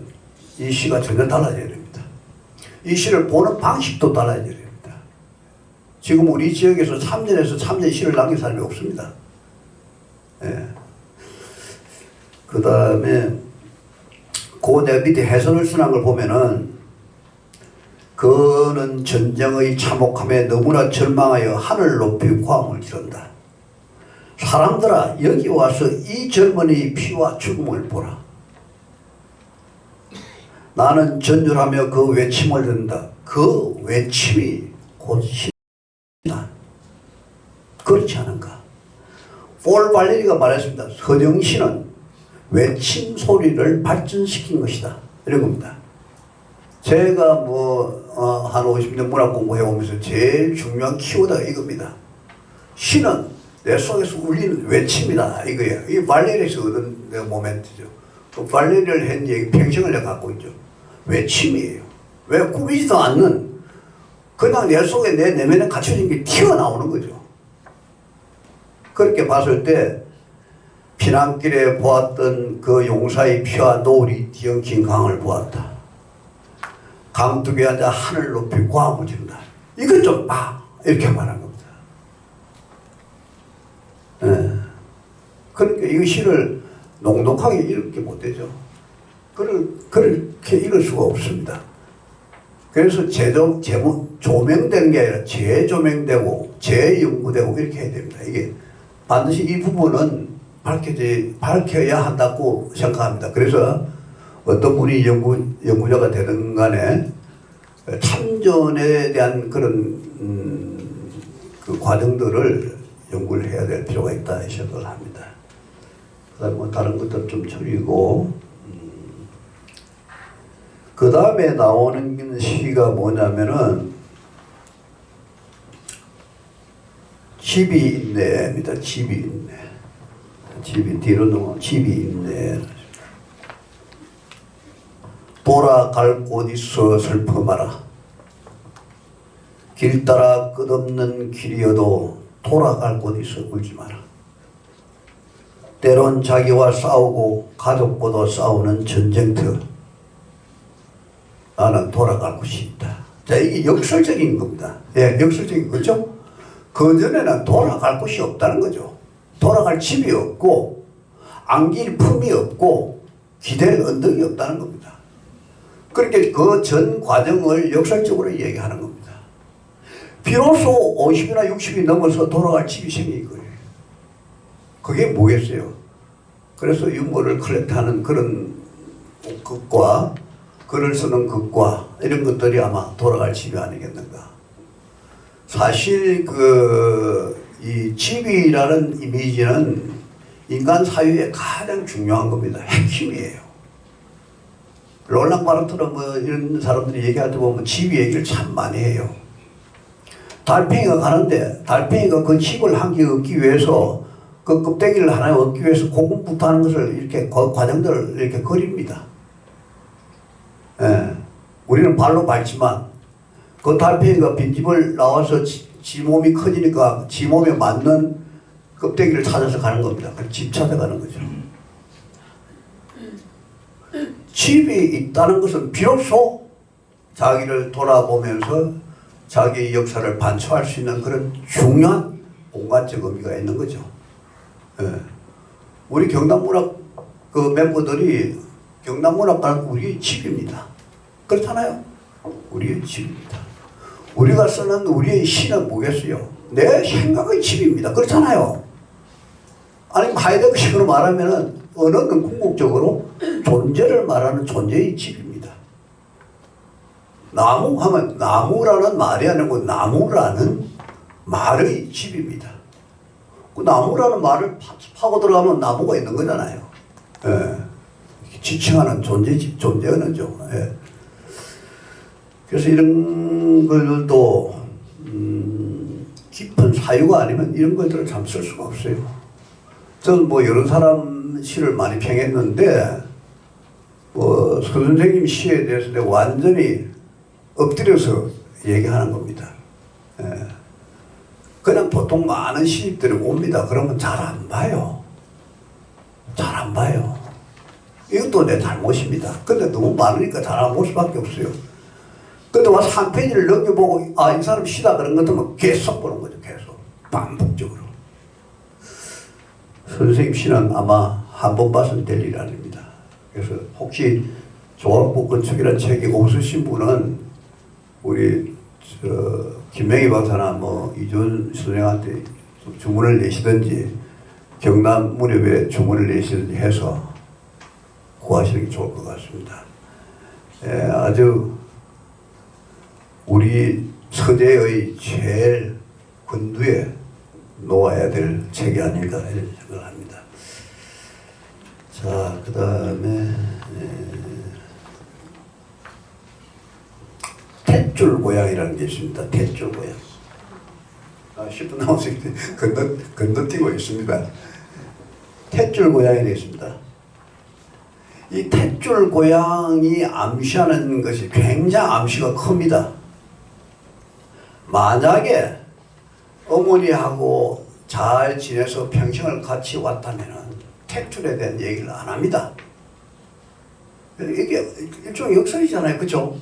이 시가 전혀 달라져야 됩니다. 이 시를 보는 방식도 달라져야 됩니다. 지금 우리 지역에서 참전해서 참전 시를 남긴 사람이 없습니다. 예. 그 다음에 그 내 밑에 해설을 쓰는 걸 보면은 그는 전쟁의 참혹함에 너무나 절망하여 하늘 높이 고함을 지른다. 사람들아 여기 와서 이 젊은이의 피와 죽음을 보라. 나는 전율하며 그 외침을 듣는다. 그 외침이 곧 시다. 그렇지 않은가? 폴 발레리가 말했습니다. 서정시는 외침 소리를 발전시킨 것이다. 이런 겁니다. 제가 한 50년 문학 공부해 오면서 제일 중요한 키워드가 이겁니다. 시는 내 속에서 울리는 외침이다 이거예요. 이 발레리에서 얻은 모멘트죠. 그 발레리를 한 얘기 평생을 내가 갖고 있죠. 외침이에요. 왜 꾸미지도 않는 그냥 내 속에 내 내면에 갖춰진 게 튀어나오는 거죠. 그렇게 봤을 때 피난길에 보았던 그 용사의 피와 노을이 뒤엉킨 강을 보았다. 강둑에 앉아 하늘 높이 고함을 지른다. 이것 좀 봐. 이렇게 말한 겁니다. 예. 그러니까 이 시를 농독하게 읽게 못되죠. 그렇게 읽을 수가 없습니다. 그래서 조명되는 게 아니라 재조명되고 재연구되고 이렇게 해야 됩니다. 이게 반드시 이 부분은 밝혀야 한다고 생각합니다. 그래서 어떤 분이 연구자가 되든 간에 생존에 대한 그런 그 과정들을 연구를 해야 될 필요가 있다 생각을 합니다. 그다음에 뭐 다른 것들 좀 줄이고 그 다음에 나오는 시가 뭐냐면은 집이 있네입니다. 집이 있네. 집이 뒤로 넘어 집이 있네. 돌아갈 곳 있어 슬퍼 마라. 길 따라 끝없는 길이어도 돌아갈 곳 있어 울지 마라. 때론 자기와 싸우고 가족과도 싸우는 전쟁터. 나는 돌아갈 곳이 있다. 자, 이게 역설적인 겁니다. 예, 역설적인 거죠. 그 전에는 돌아갈 곳이 없다는 거죠. 돌아갈 집이 없고 안길 품이 없고 기댈 언덕이 없다는 겁니다. 그러니까 그 전 과정을 역설적으로 얘기하는 겁니다. 비로소 50이나 60이 넘어서 돌아갈 집이 생긴 거예요. 그게 뭐겠어요? 그래서 유머를 컬렉트하는 그런 것과 글을 쓰는 것과 이런 것들이 아마 돌아갈 집이 아니겠는가. 사실 이 집이라는 이미지는 인간 사유의 가장 중요한 겁니다. 핵심이에요. 롤랑 바르트나 뭐 이런 사람들이 얘기할 때 보면 집 얘기를 참 많이 해요. 달팽이가 가는데 달팽이가 그 집을 한 개 얻기 위해서 그 껍데기를 하나 얻기 위해서 고군분투하는 것을 이렇게 과정들을 이렇게 그립니다. 예. 우리는 발로 밟지만 그 달팽이가 빈집을 나와서 지 몸이 커지니까 지 몸에 맞는 껍데기를 찾아서 가는 겁니다. 집 찾아가는 거죠. 집이 있다는 것은 비로소 자기를 돌아보면서 자기의 역사를 반추할 수 있는 그런 중요한 공간적 의미가 있는 거죠. 예. 우리 경남문학 그 멤버들이 경남문학관 우리의 집입니다. 그렇잖아요. 우리의 집입니다. 우리가 쓰는 우리의 시는 뭐겠어요? 내 생각의 집입니다. 그렇잖아요. 아니면 하이데거식으로 말하면은 언어는 궁극적으로 존재를 말하는 존재의 집입니다. 나무 하면 나무라는 말이 아니고 나무라는 말의 집입니다. 그 나무라는 말을 파고 들어가면 나무가 있는 거잖아요. 예. 지칭하는 존재집, 존재 언어죠. 예. 그래서 이런 것들도 깊은 사유가 아니면 이런 것들을 참 쓸 수가 없어요. 저는 뭐 여러 사람 시를 많이 평했는데 서 선생님 시에 대해서 내가 완전히 엎드려서 얘기하는 겁니다. 예. 그냥 보통 많은 시집들이 옵니다. 그러면 잘 안 봐요. 잘 안 봐요. 이것도 내 잘못입니다. 근데 너무 많으니까 잘 안 볼 수밖에 없어요. 근데 와서 한 페이지를 넘겨보고 이 사람 시다 그런 것들은 계속 보는 거죠. 계속 반복적으로. 선생님 시는 아마 한 번 봐서는 될 일 아닙니다. 그래서 혹시 조합부 건축이라는 책이 없으신 분은 우리 김명희 박사나 뭐 이준 선생한테 주문을 내시든지 경남 무렵에 주문을 내시든지 해서 구하시는 게 좋을 것 같습니다. 아주 우리 서재의 제일 근두에 놓아야 될 책이 아닐까 이런 생각을 합니다. 자, 그 다음에 탯줄 고양이라는 게 있습니다. 탯줄 고양. 10분 남았을 때 건너뛰고 있습니다. 탯줄 고양이가 있습니다. 이 탯줄 고양이 암시하는 것이 굉장히 암시가 큽니다. 만약에 어머니하고 잘 지내서 평생을 같이 왔다면 탯줄에 대한 얘기를 안 합니다. 이게 일종의 역설이잖아요. 그죠?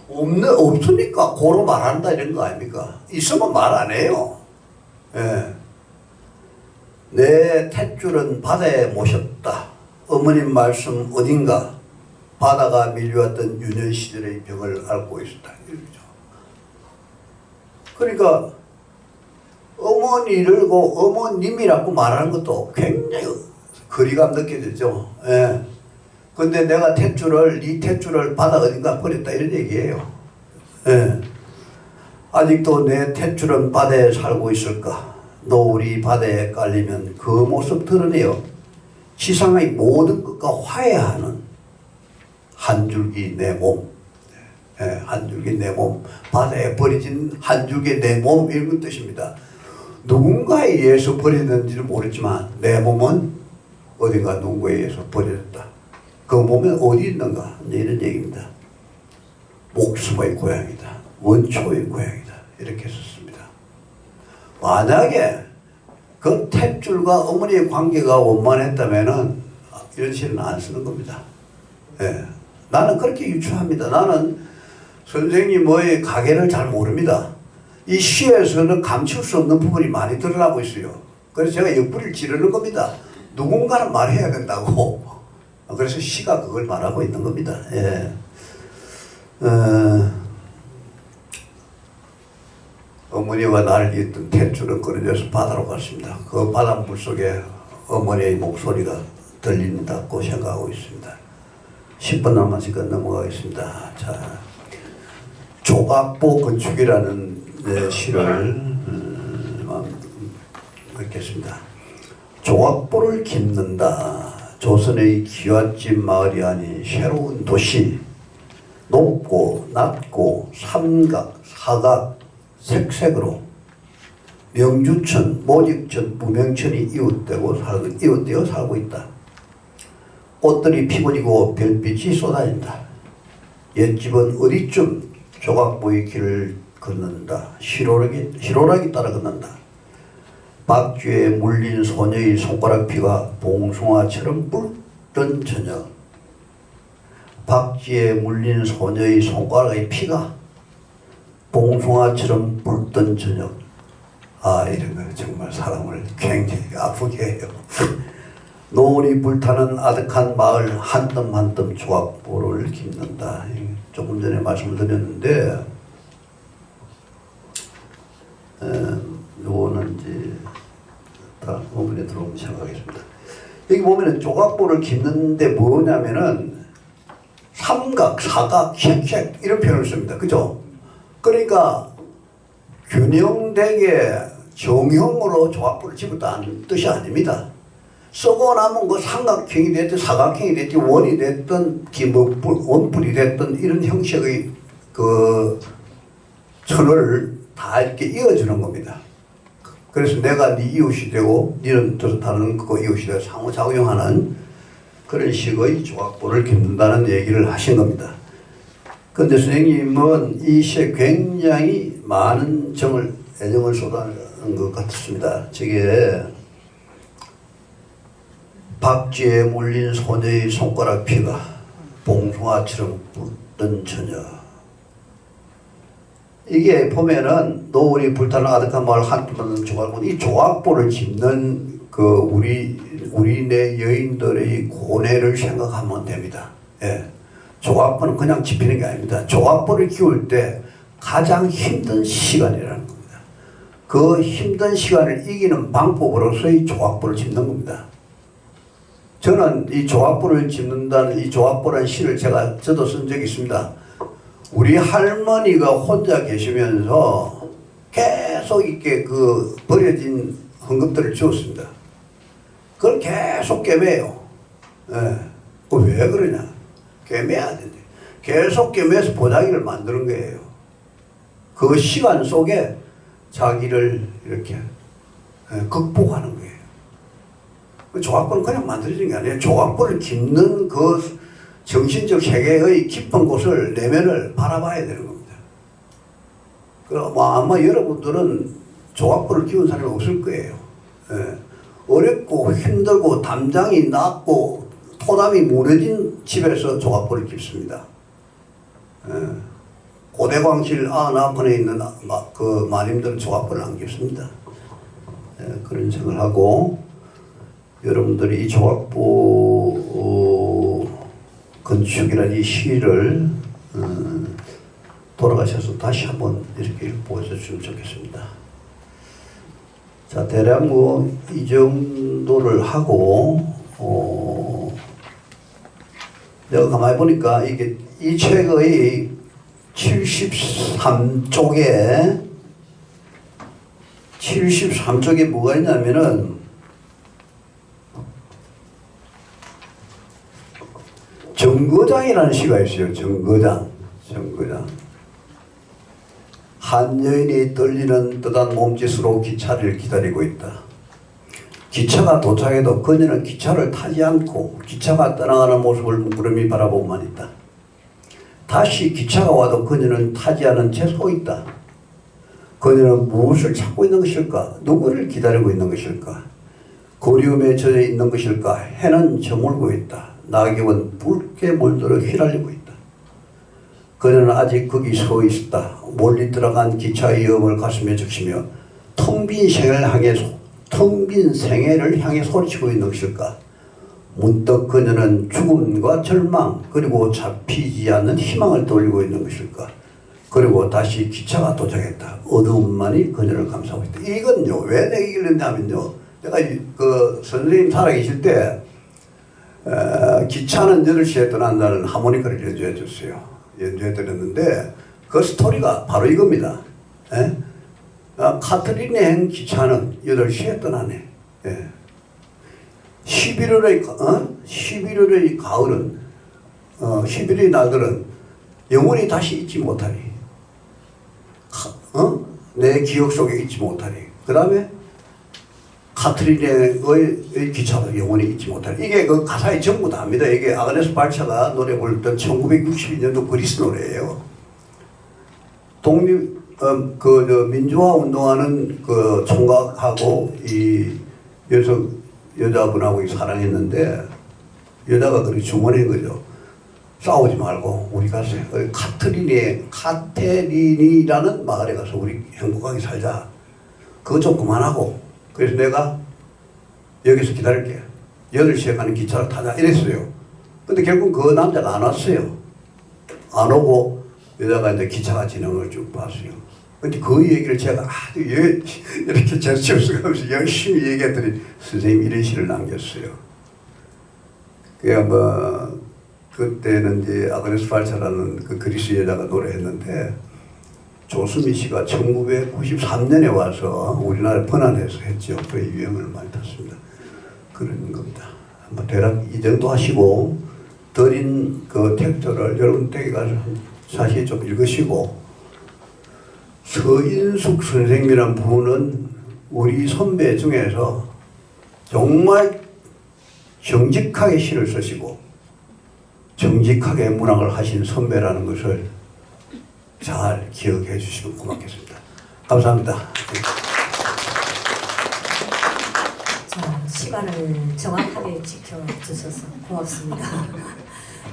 없으니까 고로 말한다 이런 거 아닙니까? 있으면 말 안 해요. 예. 내 탯줄은 바다에 모셨다. 어머님 말씀 어딘가 바다가 밀려왔던 유년 시절의 병을 앓고 있었다. 이러죠. 그러니까 어머니를 어머님이라고 말하는 것도 굉장히 거리감 느껴지죠. 예. 근데 내가 탯줄을 네 탯줄을 바다 어딘가 버렸다 이런 얘기예요. 예. 아직도 내 탯줄은 바다에 살고 있을까? 노을이 바다에 깔리면 그 모습 드러내어 지상의 모든 것과 화해하는 한 줄기 내 몸. 예, 한 줄기 내 몸. 바다에 버려진 한 줄기 내 몸 이런 뜻입니다. 누군가에 의해서 버려졌는지는 모르지만 내 몸은 어딘가 누군가에 의해서 버려졌다. 그 몸은 어디 있는가? 이런 얘기입니다. 목숨의 고향이다. 원초의 고향이다. 이렇게 썼습니다. 만약에 그 탯줄과 어머니의 관계가 원만했다면은 이런 시는 안 쓰는 겁니다. 예. 나는 그렇게 유추합니다. 나는 선생님의 가계를 잘 모릅니다. 이 시에서는 감출 수 없는 부분이 많이 드러나고 있어요. 그래서 제가 옆구리를 찌르는 겁니다. 누군가는 말해야 된다고. 그래서 시가 그걸 말하고 있는 겁니다. 예. 어머니와 나를 잇던 탯줄은 끊어져서 바다로 갔습니다. 그 바닷물 속에 어머니의 목소리가 들린다고 생각하고 있습니다. 10분 남았으니까 넘어가겠습니다. 자, 조각보 건축이라는 시를 읽겠습니다. 조각보를 깁는다. 조선의 기와집 마을이 아닌 새로운 도시. 높고 낮고 삼각, 사각, 색색으로 명주천, 모직천, 무명천이 이웃되어 살고 있다. 꽃들이 피고지고 별빛이 쏟아진다. 옛집은 어디쯤 조각보의 길을 걷는다. 시로락이 따라 걷는다. 박쥐에 물린 소녀의 손가락 피가 봉숭아처럼 붉던 저녁. 박쥐에 물린 소녀의 손가락의 피가 봉숭아처럼 붉던 저녁. 아, 이런 거 정말 사람을 굉장히 아프게 해요. 노을이 불타는 아득한 마을 한 뜸 한 뜸 조각보를 깁는다. 조금 전에 말씀을 드렸는데 요거는 이제 다 어머니에 들어오면 생각하겠습니다. 여기 보면은 조각보를 깁는데 뭐냐면은 삼각, 사각, 색색 이런 표현을 씁니다. 그죠? 그러니까 균형되게 정형으로 조각보를 집었다는 뜻이 아닙니다. 쓰고 남은 그 삼각형이 됐든 사각형이 됐든 원이 됐든 원뿔이 됐든 이런 형식의 그 천을 다 이렇게 이어주는 겁니다. 그래서 내가 네 이웃이 되고 너는 다른 그 이웃이 되고 상호작용하는 그런 식의 조각보를 깁는다는 얘기를 하신 겁니다. 그런데 선생님은 이 시에 굉장히 많은 애정을 쏟아낸 것 같습니다. 저게 박쥐에 물린 소녀의 손가락 피가 봉숭아처럼 붉던 저녁. 이게 보면은 노을이 불타는 아득한 마을 한편은 조각보, 이 조각보를 짚는 그 우리네 여인들의 고뇌를 생각하면 됩니다. 예. 조각보는 그냥 짚히는 게 아닙니다. 조각보를 키울 때 가장 힘든 시간이라는 겁니다. 그 힘든 시간을 이기는 방법으로서의 조각보를 짚는 겁니다. 저는 이 조각보를 짚는다는 이 조각보라는 시를 저도 쓴 적이 있습니다. 우리 할머니가 혼자 계시면서 계속 이렇게 그 버려진 헌금들을 지웠습니다. 그걸 계속 꿰매요. 예. 왜 그러냐? 꿰매야 된대. 계속 꿰매서 보자기를 만드는 거예요. 그 시간 속에 자기를 이렇게 극복하는 거예요. 조각보는 그냥 만들어지는 게 아니에요. 조각보를 깁는 그 정신적 세계의 깊은 곳을, 내면을 바라봐야 되는 겁니다. 그럼 아마 여러분들은 조각보를 키운 사람이 없을 거예요. 예. 어렵고 힘들고 담장이 낮고 토담이 무너진 집에서 조각보를 깁습니다. 예. 고대광실 99번에 있는 그 마님들은 조각보를 안 깁습니다. 예. 그런 생각을 하고 여러분들이 이 조각보 건축이라는 이 시를 돌아가셔서 다시 한번 이렇게 보여주시면 좋겠습니다. 자, 대략 뭐 이 정도를 하고 내가 가만히 보니까 이게 이 책의 73쪽에 뭐가 있냐면은 정거장이라는 시가 있어요. 정거장. 한 여인이 떨리는 듯한 몸짓으로 기차를 기다리고 있다. 기차가 도착해도 그녀는 기차를 타지 않고 기차가 떠나가는 모습을 뭉그러미 바라보고만 있다. 다시 기차가 와도 그녀는 타지 않은 채 서 있다. 그녀는 무엇을 찾고 있는 것일까? 누구를 기다리고 있는 것일까? 그리움에 젖어 있는 것일까? 해는 저물고 있다. 낙엽은 붉게 물들어 휘날리고 있다. 그녀는 아직 거기 서 있었다. 멀리 들어간 기차의 음을 가슴에 적시며 텅 빈 생애를 향해 소리치고 있는 것일까? 문득 그녀는 죽음과 절망 그리고 잡히지 않는 희망을 떠올리고 있는 것일까? 그리고 다시 기차가 도착했다. 어두움만이 그녀를 감싸고 있다. 이건요, 왜 내가 이걸 했냐면요, 내가 그 선생님 살아계실 때 기차는 8시에 떠난다는 하모니카를 연주해 줬어요. 연주해 드렸는데 그 스토리가 바로 이겁니다. 카트린행 기차는 8시에 떠나네. 11월의 가을은 11월의 날들은 영원히 다시 잊지 못하리. 내 기억 속에 잊지 못하리. 그 다음에 카트린의 기차도 영원히 잊지 못하리. 이게 그 가사의 전부 다입니다. 이게 아그네스 발차가 노래 부르던 1962년도 그리스 노래예요. 민주화 운동하는 그 총각하고 이 여자분하고 사랑했는데 여자가 그렇게 주문한 거죠. 싸우지 말고 우리 가서 카테린이라는 마을에 가서 우리 행복하게 살자. 그거 좀 그만하고. 그래서 내가 여기서 기다릴게. 8시에 가는 기차를 타자 이랬어요. 근데 결국 그 남자가 안 왔어요. 안 오고 여자가 이제 기차가 지나는 걸 쭉 봤어요. 근데 그 얘기를 제가 아주 이렇게 제스처를 하면서 열심히 얘기했더니 선생님이 이런 시를 남겼어요. 그냥 뭐 그때는 이제 아그네스 발차라는 그 그리스 여자가 노래했는데 조수미 씨가 1993년에 와서 우리나라에 번안해서 했죠. 그 유행을 많이 탔습니다. 그런 겁니다. 한번 대략 이 정도 하시고 드린 그 텍스트를 여러분 댁에 가서 사실 좀 읽으시고, 서인숙 선생님이란 분은 우리 선배 중에서 정말 정직하게 시를 쓰시고 정직하게 문학을 하신 선배라는 것을 잘 기억해 주시면 고맙겠습니다. 감사합니다. 자, 시간을 정확하게 지켜주셔서 고맙습니다.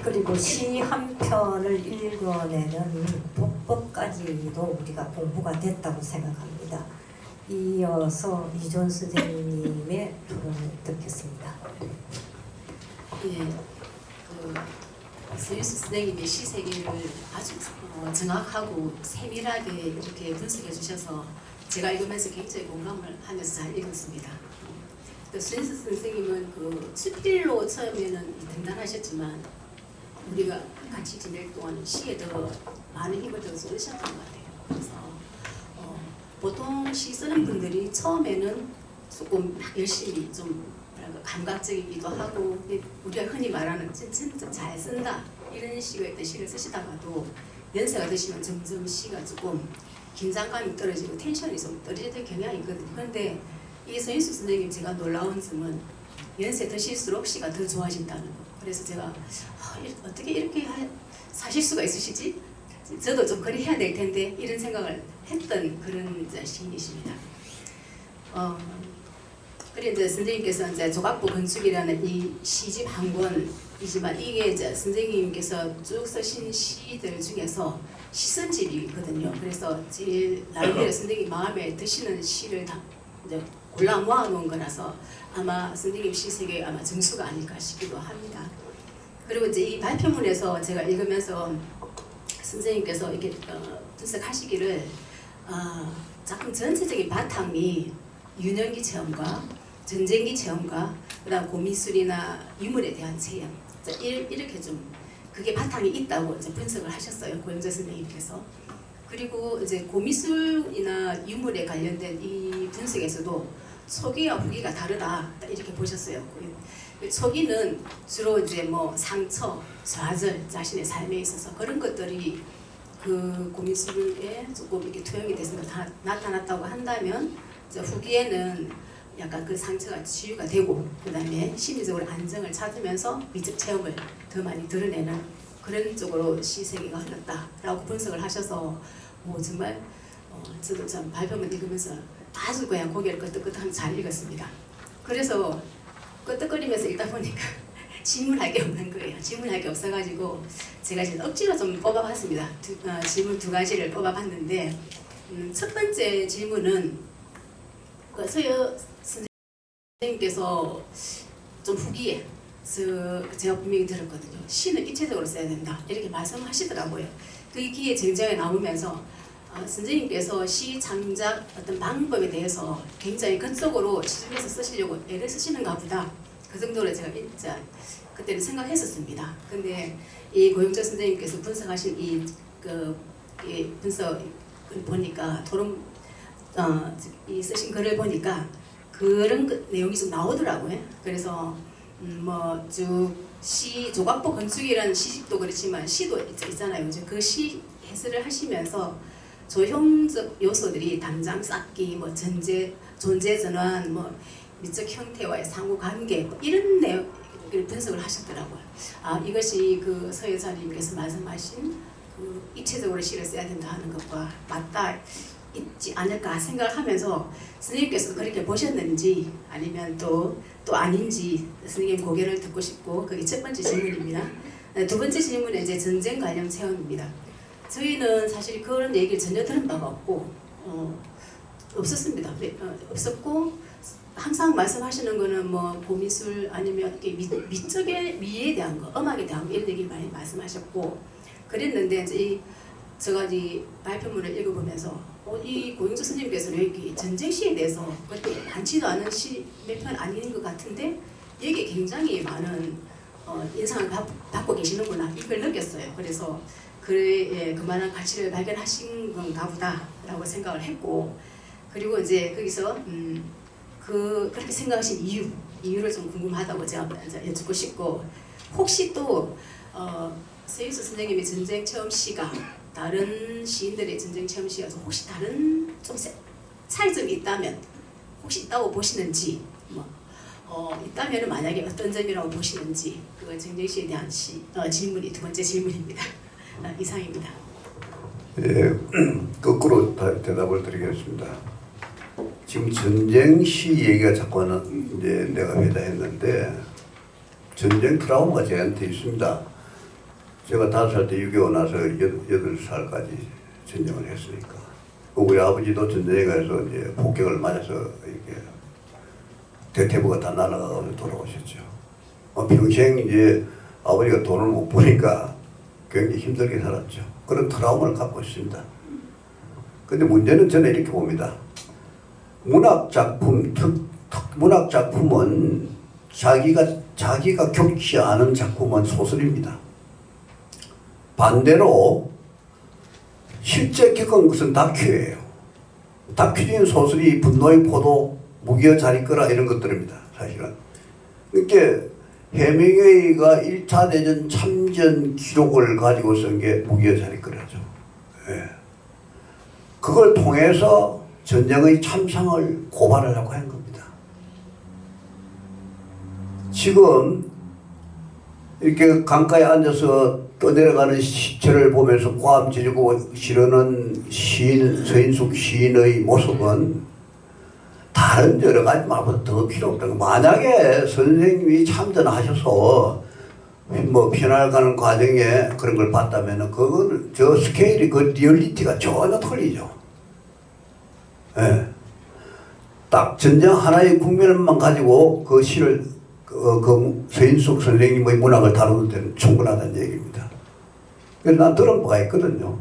그리고 시 한 편을 읽어내는 독법까지도 우리가 공부가 됐다고 생각합니다. 이어서 이존 선생님의 토론을 듣겠습니다. 예, 서인숙 선생님의 시 세계를 아주 정확하고 세밀하게 이렇게 분석해 주셔서 제가 읽으면서 굉장히 공감을 하면서 잘 읽었습니다. 서인숙 선생님은 그 수필로 처음에는 등단하셨지만 우리가 같이 지낼 동안 시에 더 많은 힘을 더 쏟으셨던 것 같아요. 그래서 보통 시 쓰는 분들이 처음에는 조금 열심히 좀 감각적이기도 하고 우리가 흔히 말하는 진짜 잘 쓴다 이런 식의 어떤 시를 쓰시다가도 연세가 드시면 점점 시가 조금 긴장감이 떨어지고 텐션이 좀 떨어지는 경향이 있거든요. 그런데 이 서인숙 선생님 제가 놀라운 점은 연세 드실수록 시가 더 좋아진다는 거. 그래서 제가 어떻게 이렇게 사실 수가 있으시지? 저도 좀 그리 해야 될 텐데 이런 생각을 했던 그런 시인이십니다. 그래 이제 선생님께서 이제 조각보 건축이라는 이 시집 한 권이지만 이게 이제 선생님께서 쭉 쓰신 시들 중에서 시선집이거든요. 그래서 제일 나름대로 선생님 마음에 드시는 시를 다 이제 골라 모아놓은 거라서 아마 선생님 시 세계에 아마 정수가 아닐까 싶기도 합니다. 그리고 이제 이 발표문에서 제가 읽으면서 선생님께서 이렇게 분석하시기를 작품 전체적인 바탕이 유년기 체험과 전쟁기 체험과 그다음 고미술이나 유물에 대한 체험 이렇게 좀 그게 바탕이 있다고 이제 분석을 하셨어요. 고영재 선생님께서. 그리고 이제 고미술이나 유물에 관련된 이 분석에서도 초기와 후기가 다르다 이렇게 보셨어요. 초기는 주로 이제 뭐 상처, 좌절, 자신의 삶에 있어서 그런 것들이 그 고미술에 조금 이렇게 투영이 돼서 나타났다고 한다면, 이제 후기에는 약간 그 상처가 치유가 되고 그다음에 심리적으로 안정을 찾으면서 미적 체험을 더 많이 드러내는 그런 쪽으로 시세계가 흘렀다라고 분석을 하셔서 정말 저도 참 발표문 읽으면서 아주 그냥 고개를 끄덕끄덕하면서 잘 읽었습니다. 그래서 끄덕거리면서 읽다 보니까 질문할 게 없는 거예요. 질문할 게 없어가지고 제가 지금 억지로 좀 뽑아봤습니다. 질문 2가지를 뽑아봤는데, 첫 번째 질문은 서여 선생님께서 좀 후기에 제가 분명히 들었거든요. 시는 입체적으로 써야 된다 이렇게 말씀하시더라고요. 그게 정정에 나오면서 선생님께서 시 창작 어떤 방법에 대해서 굉장히 그쪽으로 치중해서 쓰시려고 애를 쓰시는가 보다, 그 정도로 제가 진짜 그때는 생각했었습니다. 근데 이 고영재 선생님께서 분석하신 이 분석을 보니까 이 쓰신 글을 보니까 그런 내용이 좀 나오더라고요. 그래서 시 조각보 건축이라는 시집도 그렇지만 시도 있잖아요. 그 시 해설을 하시면서 조형적 요소들이 당장 쌓기, 존재 전환, 미적 형태와의 상호 관계 이런 내용을 분석을 하셨더라고요. 이것이 그 서여사님께서 말씀하신 그 입체적으로 시를 써야 된다 하는 것과 맞닿아 있지 않을까 생각하면서, 선생님께서 그렇게 보셨는지 아니면 또 아닌지 선생님 고개를 듣고 싶고, 그게 첫 번째 질문입니다. 두 번째 질문은 이제 전쟁 관련 체험입니다. 저희는 사실 그런 얘기를 전혀 들은 바가 없고 없었습니다. 없었고 항상 말씀하시는 거는 고미술 아니면 이렇게 미적의 미에 대한 거, 음악에 대한 거 이런 얘기를 많이 말씀하셨고 그랬는데, 이제 제가 이 발표문을 읽어보면서 이 고영재 선생님께서는 여기 전쟁 시에 대해서 그렇게 많지도 않은 시 몇 편 아닌 것 같은데 여기에 굉장히 많은 인상을 받고 계시는구나 이걸 느꼈어요. 그래서 그만한 가치를 발견하신 건가 보다라고 생각을 했고, 그리고 이제 거기서 그렇게 생각하신 이유를 좀 궁금하다고 제가 여쭙고 싶고, 혹시 또 서유수 선생님의 전쟁 체험 시가 다른 시인들의 전쟁 체험 시가 혹시 다른 좀 차이점이 있다면 혹시 있다고 보시는지, 있다면 만약에 어떤 점이라고 보시는지, 그 전쟁 시에 대한 질문이 두 번째 질문입니다. 이상입니다. 예, 거꾸로 대답을 드리겠습니다. 지금 전쟁 시 얘기가 자꾸 이제 내가 회자했는데, 전쟁 트라우마가 저한테 있습니다. 제가 5살 때 6.25 나서 8살까지 전쟁을 했으니까. 우리 아버지도 전쟁에 가서 이제 폭격을 맞아서 이렇게 대퇴부가 다 날아가서 돌아오셨죠. 평생 이제 아버지가 돈을 못 버니까 굉장히 힘들게 살았죠. 그런 트라우마를 갖고 있습니다. 근데 문제는 저는 이렇게 봅니다. 문학 작품은 자기가 겪지 않은 작품은 소설입니다. 반대로 실제 겪은 것은 다큐예요. 다큐적인 소설이 분노의 포도, 무기여 잘 있거라 이런 것들입니다. 사실은. 그러니까 해밍웨이가 1차 대전 참전 기록을 가지고 쓴 게 무기여 잘 있거라죠. 예. 그걸 통해서 전쟁의 참상을 고발하려고 한 겁니다. 지금 이렇게 강가에 앉아서 떠내려가는 시체를 보면서 고함 지르고 지르는 서인숙 시인의 모습은 다른 여러 가지 말보다 더 필요 없다는 거. 만약에 선생님이 참전하셔서 편할 가는 과정에 그런 걸 봤다면 그건 저 스케일이 그 리얼리티가 전혀 틀리죠. 예. 딱 전쟁 하나의 국면만 가지고 그 시를 그 서인숙 선생님의 문학을 다루는 데는 충분하다는 얘기입니다. 그래서 난 들은 바가 있거든요.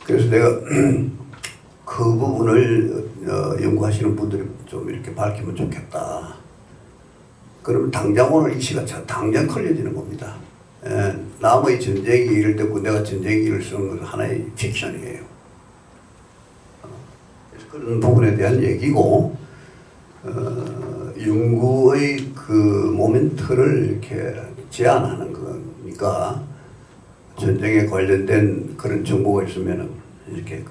그래서 내가 그 부분을 연구하시는 분들이 좀 이렇게 밝히면 좋겠다. 그러면 당장 오늘 이 시가 당장 걸려지는 겁니다. 남의 전쟁 얘기를 듣고 내가 전쟁 얘기를 쓰는 것은 하나의 픽션이에요. 그런 부분에 대한 얘기고, 연구의 그 모멘트를 이렇게 제한하는 거니까 전쟁에 관련된 그런 정보가 있으면은 이렇게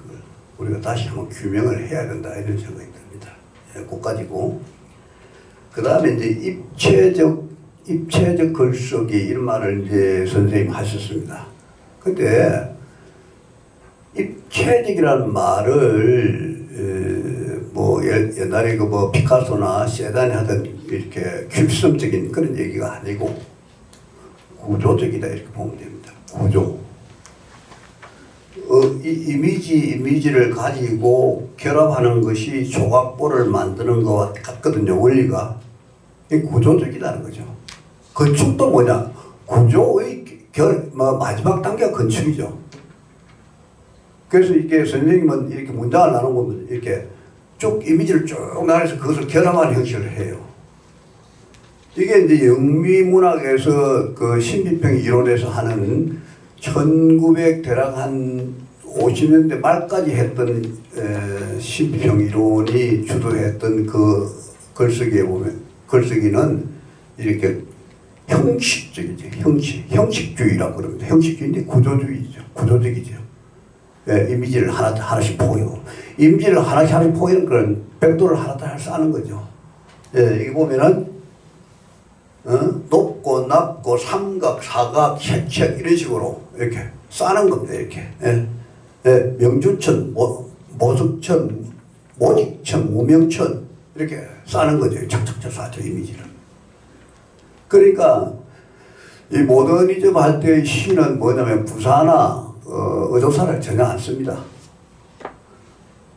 우리가 다시 한번 규명을 해야 된다 이런 생각이 듭니다. 그까지고, 그 다음에 이제 입체적 글쓰기 이런 말을 이제 선생님 하셨습니다. 근데 입체적이라는 말을 뭐 옛날에 그 뭐 피카소나 세단이 하던 이렇게 큐비즘적인 그런 얘기가 아니고 구조적이다 이렇게 보면 됩니다. 구조. 이미지를 가지고 결합하는 것이 조각보를 만드는 것과 같거든요. 원리가. 구조적이라는 거죠. 건축도 뭐냐? 구조의 마지막 단계가 건축이죠. 그래서 이게 선생님은 이렇게 문장을 나누면 이렇게 쭉 이미지를 쭉 나눠서 그것을 결합하는 형식을 해요. 이게 이제 영미문학에서 그 신비평 이론에서 하는 1900 대략 한 50년대 말까지 했던 신비평 이론이 주도했던 그 글쓰기에 보면 글쓰기는 이렇게 형식적이죠. 형식주의라고 그럽니다. 형식주의인데 구조주의죠. 구조적이죠. 이미지를 하나씩 포요. 이미지를 하나씩 포이는 그런 벽돌을 하나씩 쌓는 거죠. 여기 보면은 높고 낮고 삼각, 사각, 색책 이런 식으로 이렇게 쌓는 겁니다. 이렇게 명주천, 모석천, 모직천, 무명천 이렇게 쌓는 거죠. 착착착 쌓죠 이미지를. 그러니까 이 모더니즘 할 때의 시는 뭐냐면 부사나 의도사를 전혀 안 씁니다.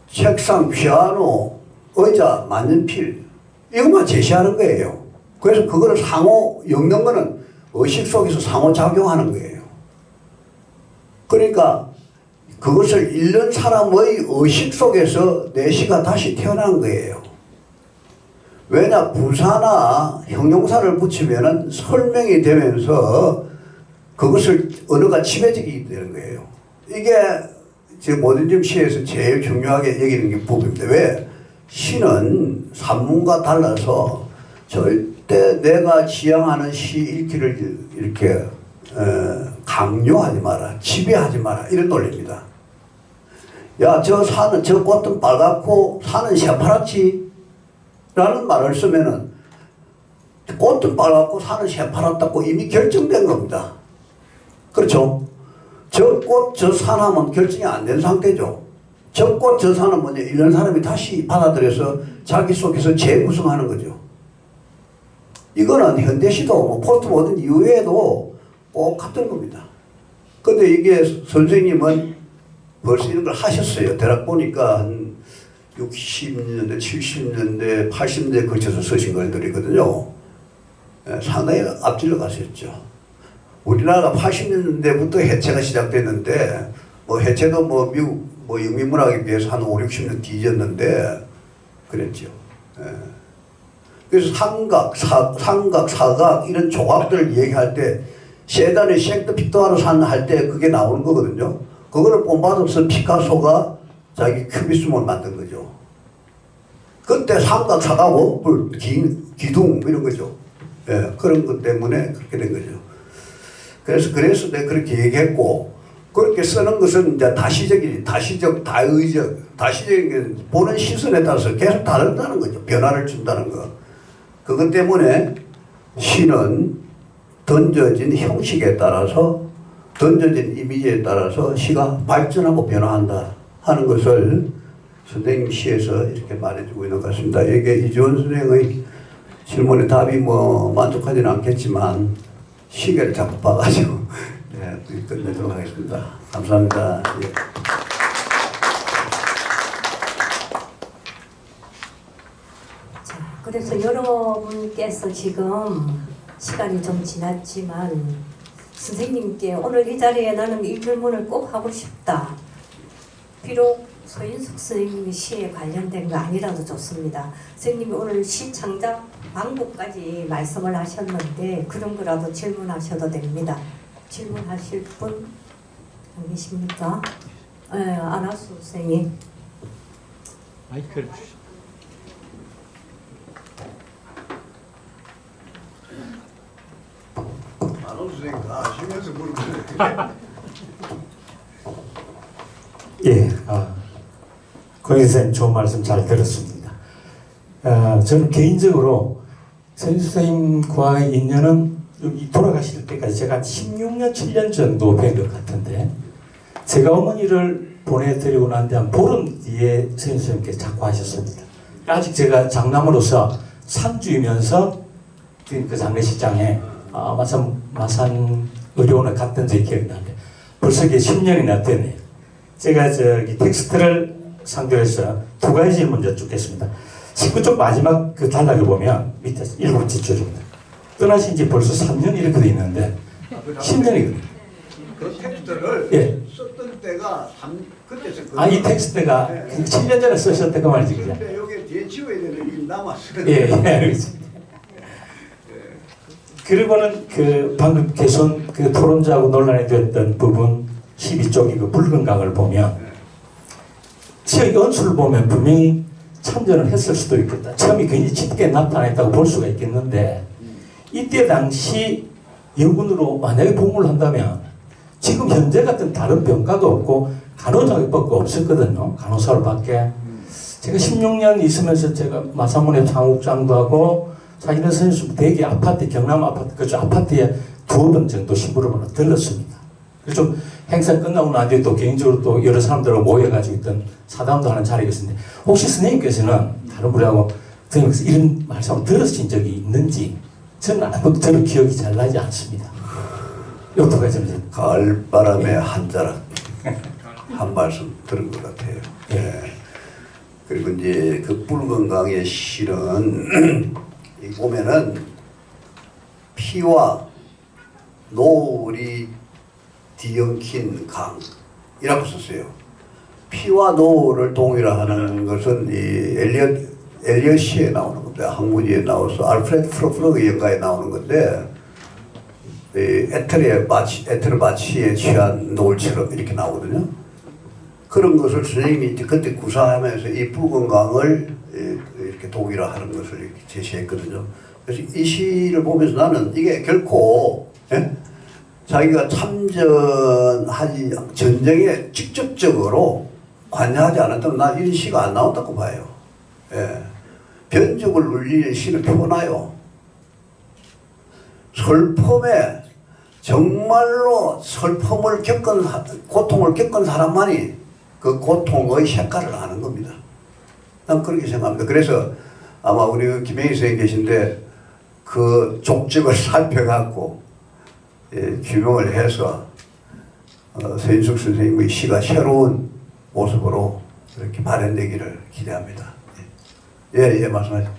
책상, 피아노, 의자, 만년필 이것만 제시하는 거예요. 그래서 그거를 상호 엮는 거는 의식 속에서 상호작용하는 거예요. 그러니까 그것을 읽는 사람의 의식 속에서 내 시가 다시 태어난 거예요. 왜냐, 부사나 형용사를 붙이면은 설명이 되면서 그것을 언어가 지배적이 되는 거예요. 이게 지금 모든점 시에서 제일 중요하게 여기는 게 부분입니다. 왜? 시는 산문과 달라서 절대 내가 지향하는 시 읽기를 이렇게 강요하지 마라, 지배하지 마라 이런 논리입니다. 야, 저 꽃은 빨갛고 산은 새파랗지 라는 말을 쓰면은 꽃은 빨갛고 산은 새파랗다고 이미 결정된 겁니다. 그렇죠? 저 꽃, 저 산하면 결정이 안 된 상태죠. 저 꽃, 저 산은 뭐냐, 이런 사람이 다시 받아들여서 자기 속에서 재구성하는 거죠. 이거는 현대시도 뭐 포스트 모던 이후에도 똑같은 겁니다. 근데 이게 선생님은 벌써 이런 걸 하셨어요. 대략 보니까 한 60년대, 70년대, 80년대에 걸쳐서 쓰신 글들이거든요. 상당히 앞질러 가셨죠. 우리나라가 80년대부터 해체가 시작됐는데, 뭐 해체도 뭐 미국, 뭐 영미문학에 비해서 한 5, 60년 뒤졌는데, 그랬죠. 그래서 삼각, 사각, 이런 조각들을 얘기할 때, 세단의 셰익스피어로 할 때 그게 나오는 거거든요. 그거를 본받아서 피카소가 자기 큐비즘을 만든 거죠. 그때 삼각, 사각, 원뿔, 기둥 이런 거죠. 그런 것 때문에 그렇게 된 거죠. 그래서 내가 그렇게 얘기했고, 그렇게 쓰는 것은 이제 다시적인 게 보는 시선에 따라서 계속 다르다는 거죠. 변화를 준다는 거. 그것 때문에 시는 던져진 형식에 따라서, 던져진 이미지에 따라서 시가 발전하고 변화한다 하는 것을 선생님 시에서 이렇게 말해주고 있는 것 같습니다. 이게 이주원 선생의 질문에 답이 뭐 만족하지는 않겠지만 시계를 자꾸 봐가지고 끝내도록 하겠습니다. 감사합니다. 예. 자, 그래서 여러분께서 지금 시간이 좀 지났지만 선생님께 오늘 이 자리에 나는 이 질문을 꼭 하고 싶다. 비록 서인숙 선생님이 시에 관련된 거 아니라도 좋습니다. 선생님이 오늘 시 창작 방법까지 말씀을 하셨는데 그런 거라도 질문하셔도 됩니다. 질문하실 분 계십니까? 안하수 선생님. 마이크를 주시. 안원 선생님 다 아시면서 물어보는 예, 고인 선생님 좋은 말씀 잘 들었습니다. 저는 개인적으로 서인숙 선생님과의 인연은 여기 돌아가실 때까지 제가 한 16년, 7년 정도 뵌 것 같은데 제가 어머니를 보내드리고 난 뒤 한 보름 뒤에 서인숙 선생님께 작고하셨습니다. 아직 제가 장남으로서 상주이면서 그 장례식장에 마산 의료원에 갔던 적이 기억나는데 벌써 이게 10년이나 됐네요. 제가 저기 텍스트를 상대로 해서 두 가지 질문 여쭙겠습니다. 19쪽 마지막 그 단락을 보면 밑에 7번째 줄입니다. 떠나신 지 벌써 3년 이렇게 돼 있는데 10년이거든요. 그 텍스트를 예. 썼던 때가 그때 썼거든요. 이 텍스트가 7년 전에 쓰셨던 거 말이지, 그죠? 근데 여기 뒤에 지워야 되는 게 남았어요. 예, 알겠습니다. 그리고는 그 방금 개선 그 토론자하고 논란이 됐던 부분 12쪽의 그 붉은 강을 보면 지역 연수를 보면 분명히 참전을 했을 수도 있겠다. 처음이 굉장히 짙게 나타났다고 볼 수가 있겠는데 이때 당시 여군으로 만약에 복무를 한다면 지금 현재 같은 다른 병가도 없고 간호장학밖에 없었거든요. 간호사를밖에. 제가 16년 있으면서 제가 마산문의 장국장도 하고 사실은 선수 대기 아파트, 경남 아파트, 그쪽 아파트에 2번 정도 심부름을 들렀습니다. 그래서 좀 행사 끝나고 난 뒤에 또 개인적으로 또 여러 사람들하고 모여가지고 있던 사담도 하는 자리가 있었는데 혹시 선생님께서는 다른 분하고 선생님께서 이런 말씀을 들으신 적이 있는지 저는 아무도 저는 기억이 잘 나지 않습니다. 요 두 가지 좀 가을바람에 한 자락 한 말씀 들은 것 같아요. 예. 그리고 이제 그 붉은 강의 실은 이 보면은 피와 노을이 뒤엉킨 강이라고 썼어요. 피와 노을을 동일화하는 것은 이 엘리엇 시에 나오는 건데 항구지에 나와서 알프레드 프로프로그 연가에 나오는 건데 이 에테르 마치에 취한 노을처럼 이렇게 나오거든요. 그런 것을 선생님이 그때 구사하면서 이 붉은 강을 이렇게 동일화하는 것을 이렇게 제시했거든요. 그래서 이 시를 보면서 나는 이게 결코 자기가 참전하지 전쟁에 직접적으로 관여하지 않았다면 난 이런 시가 안 나온다고 봐요. 예. 변죽을 울리는 시는 표나요. 슬픔에 정말로 슬픔을 고통을 겪은 사람만이 그 고통의 색깔을 아는 겁니다. 난 그렇게 생각합니다. 그래서 아마 우리 김영희 선생님 계신데 그 족적을 살펴갖고 규명을 해서 서인숙 선생님의 시가 새로운 모습으로 이렇게 발현되기를 기대합니다. 예, 말씀하세요.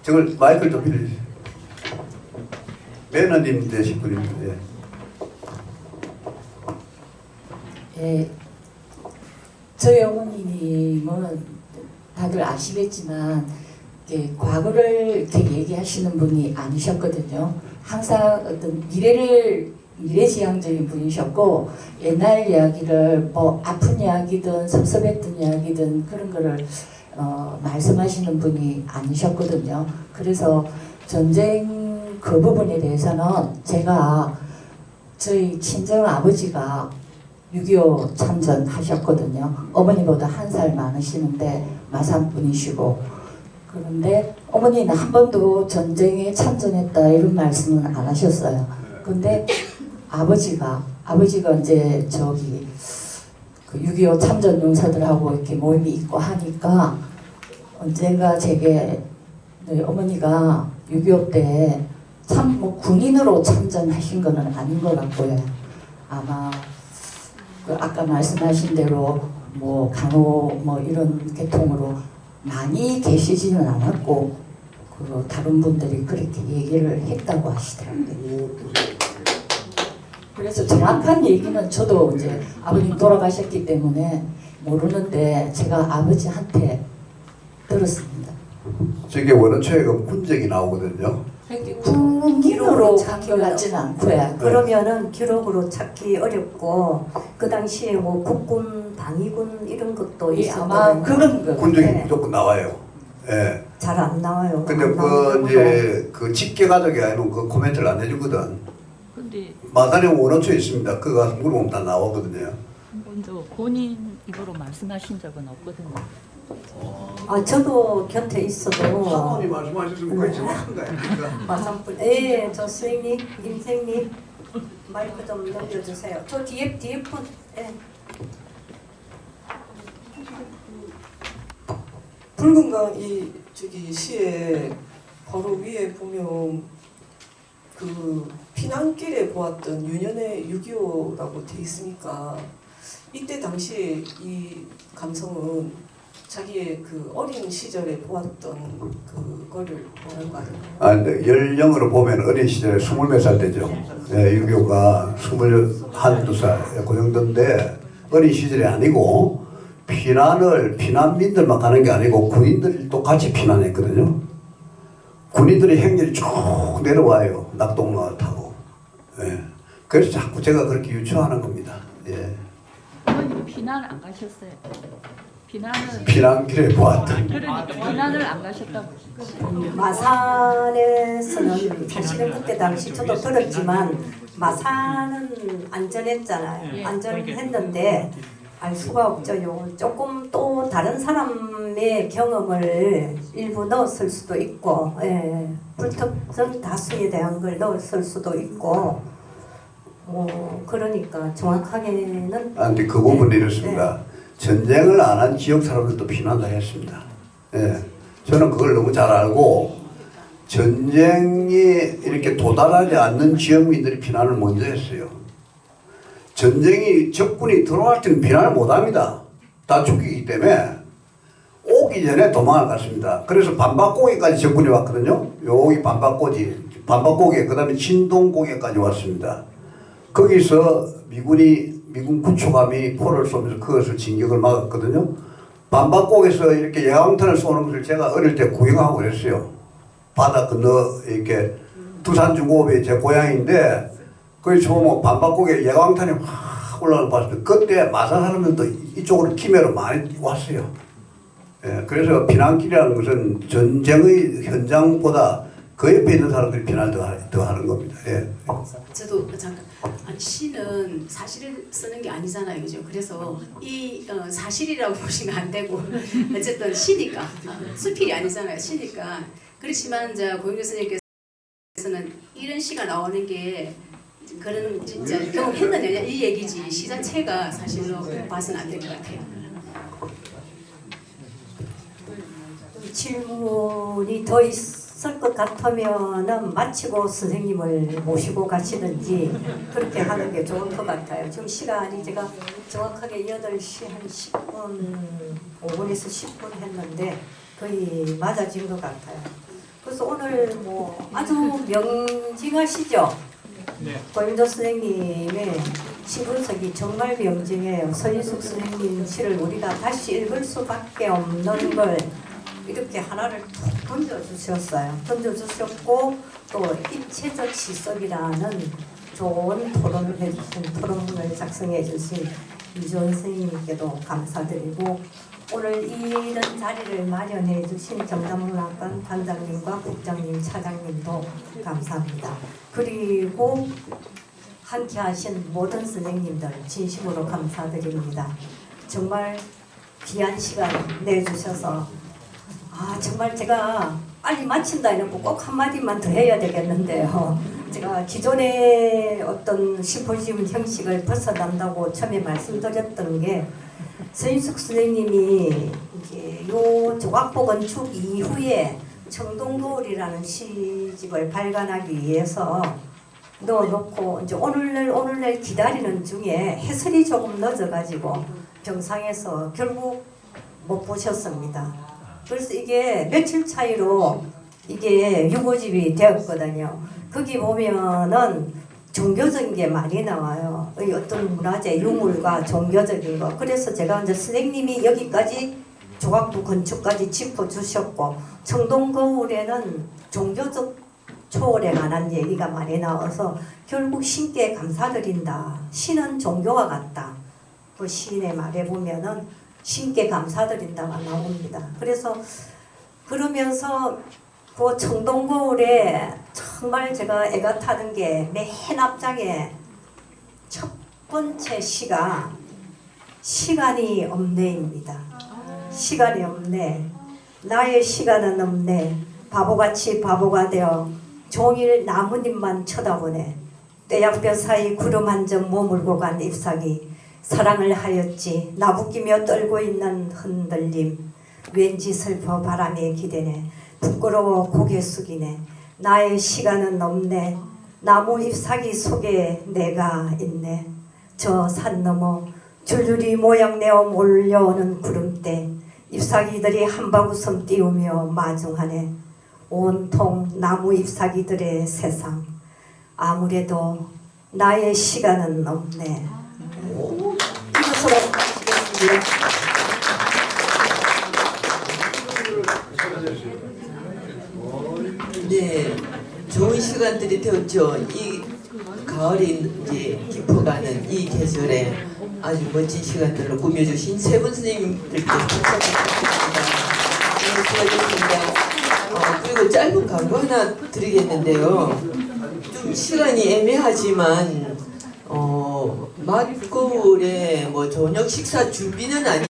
저걸 마이크를 좀 빌려주세요. 매너님 되신 분입니다. 예, 저희 어머님은 다들 아시겠지만 과거를 이렇게 얘기하시는 분이 아니셨거든요. 항상 어떤 미래지향적인 분이셨고 옛날 이야기를 뭐 아픈 이야기든 섭섭했던 이야기든 그런 거를 말씀하시는 분이 아니셨거든요. 그래서 전쟁 그 부분에 대해서는 제가 저희 친정 아버지가 6.25 참전하셨거든요. 어머니보다 1살 많으시는데 마산 분이시고 그런데 어머니는 한 번도 전쟁에 참전했다 이런 말씀은 안 하셨어요. 근데 아버지가 이제 저기 그 6.25 참전 용사들하고 이렇게 모임이 있고 하니까 언젠가 제게 어머니가 6.25 때 참 뭐 군인으로 참전하신 거는 아닌 것 같고요. 아마 그 아까 말씀하신 대로 뭐 간호 뭐 이런 계통으로 많이 계시지는 않았고 그 다른 분들이 그렇게 얘기를 했다고 하시더라고요. 그래서 정확한 얘기는 저도 이제 아버님 돌아가셨기 때문에 모르는데 제가 아버지한테 들었습니다. 저게 원어초에 그 군적이 나오거든요. 기록으로 찾기 같지는 않고요. 그러면은 기록으로 찾기 어렵고 그 당시에 뭐 국군, 당위군 이런 것도 예, 아마 있었거든요. 그런 거. 군적이 네. 무조건 나와요. 예. 잘 안 나와요. 근데 안 그 나오고. 이제 그 직계 가족이 아니면 그 코멘트를 안 해주거든. 근데 마산에 원어초에 있습니다. 그거 가서 물어보면 다 나오거든요. 먼저 본인 입으로 말씀하신 적은 없거든요. 아 저도 곁에 있어도 사모님 말씀하셨으면 거의 정확한 거야. 그러니까 마산분. 예, 저 선생님, 임생님 마이크 좀 넘겨주세요. 저 뒤에 분. 예. 붉은 강 이 저기 시에 바로 위에 보면 그 피난길에 보았던 유년의 6.25라고 돼 있으니까 이때 당시에 이 감성은 자기의 그 어린 시절에 보았던 그거를 보는 거 아닌가요? 아, 근데 연령으로 보면 어린 시절에 20몇 살 되죠. 예, 유교가 21~22살 그 정도인데 어린 시절이 아니고 피난민들만 가는 게 아니고 군인들도 같이 피난했거든요. 군인들이 행렬이 쭉 내려와요. 낙동강을 타고. 예. 그래서 자꾸 제가 그렇게 유추하는 겁니다. 예. 어머님 피난 안 가셨어요? 피난은 피난길에 보았던. 그러니까 피난을 안 가셨다고. 마산에서는 사실은 그때 당시 저도 들었지만 마산은 안전했잖아요. 예. 안전했는데 알 수가 없죠. 조금 또 다른 사람의 경험을 일부 넣었을 수도 있고, 예. 불특정 다수에 대한 걸 넣었을 수도 있고, 그러니까 정확하게는. 아, 근데 그 부분은 이렇습니다. 전쟁을 안 한 지역 사람들도 피난을 했습니다. 예. 저는 그걸 너무 잘 알고 전쟁이 이렇게 도달하지 않는 지역민들이 피난을 먼저 했어요. 전쟁이 적군이 들어갈 때는 피난을 못합니다. 다 죽이기 때문에 오기 전에 도망을 갔습니다. 그래서 반박고개까지 적군이 왔거든요. 여기 반박고개 그 다음에 진동고개까지 왔습니다. 거기서 미군 구축함이 포를 쏘면서 그것을 진격을 막았거든요. 반박곡에서 이렇게 예왕탄을 쏘는 것을 제가 어릴 때 구경하고 그랬어요. 바다 건너 이렇게 두산 중고업이 제 고향인데 거기 보면 반박곡에 예왕탄이 확 올라가는 거 봤을 때 그때 마산 사람들도 이쪽으로 김해로 많이 왔어요. 예, 그래서 피난길이라는 것은 전쟁의 현장보다 그 옆에 있는 사람들이 피난을 더 하는 겁니다. 예. 저도 잠깐 시는 사실을 쓰는 게 아니잖아요, 그죠? 그래서 이 사실이라고 보시면 안 되고 어쨌든 시니까 수필이 아니잖아요, 시니까. 그렇지만 이제 고영주 선생님께서는 이런 시가 나오는 게 그런 진짜 경험했느냐 이 얘기지 시 자체가 사실로 봐서는 안 될 것 같아요. 질문이 더 있을 것 같으면은 마치고 선생님을 모시고 가시든지 그렇게 하는 게 좋을 것 같아요. 지금 시간이 제가 정확하게 8시 한 10분, 5분에서 10분 했는데 거의 맞아진 것 같아요. 그래서 오늘 뭐 아주 명징하시죠? 네. 고영조 선생님의 시 분석이 정말 명징해요. 서인숙 선생님 시를 우리가 다시 읽을 수밖에 없는 걸 이렇게 하나를 툭 던져주셨어요. 던져주셨고 또 입체적 시석이라는 좋은 토론을 해주신 토론을 작성해 주신 이주원 선생님께도 감사드리고 오늘 이런 자리를 마련해 주신 정담문학관 단장님과 국장님, 차장님도 감사합니다. 그리고 함께 하신 모든 선생님들 진심으로 감사드립니다. 정말 귀한 시간 내주셔서 정말 제가 빨리 마친다 이러고 꼭 한마디만 더 해야 되겠는데요. 제가 기존의 어떤 심포지움 형식을 벗어난다고 처음에 말씀드렸던 게 서인숙 선생님이 이제 요 조각보 건축 이후에 청동거울이라는 시집을 발간하기 위해서 넣어놓고 이제 오늘날 기다리는 중에 해설이 조금 늦어가지고 병상에서 결국 못 보셨습니다. 그래서 이게 며칠 차이로 이게 유고집이 되었거든요. 거기 보면은 종교적인 게 많이 나와요. 이 어떤 문화재, 유물과 종교적인 거. 그래서 제가 이제 선생님이 여기까지 조각부 건축까지 짚어주셨고 청동거울에는 종교적 초월에 관한 얘기가 많이 나와서 결국 신께 감사드린다. 신은 종교와 같다. 그 시인의 말에 보면은 신께 감사드린다가 나옵니다. 그래서 그러면서 그 청동거울에 정말 제가 애가 타는 게 맨 앞장에 첫 번째 시가 시간이 없네입니다. 시간이 없네. 나의 시간은 없네. 바보같이 바보가 되어 종일 나뭇잎만 쳐다보네. 떼약볕 사이 구름 한 점 머물고 간 잎사귀 사랑을 하였지 나부끼며 떨고 있는 흔들림 왠지 슬퍼 바람에 기대네. 부끄러워 고개 숙이네. 나의 시간은 없네. 나무 잎사귀 속에 내가 있네. 저 산 너머 줄줄이 모양내어 몰려오는 구름대 잎사귀들이 한바구섬 띄우며 마중하네. 온통 나무 잎사귀들의 세상 아무래도 나의 시간은 없네. 이것으로 마치겠습니다. 네, 좋은 시간들이 되었죠. 이 가을이 이제 깊어가는 이 계절에 아주 멋진 시간들을 꾸며주신 세 분 선생님들께 감사드립니다. 수고하셨습니다. 그리고 짧은 광고 하나 드리겠는데요. 좀 시간이 애매하지만 맞거울에 뭐 저녁 식사 준비는 아니.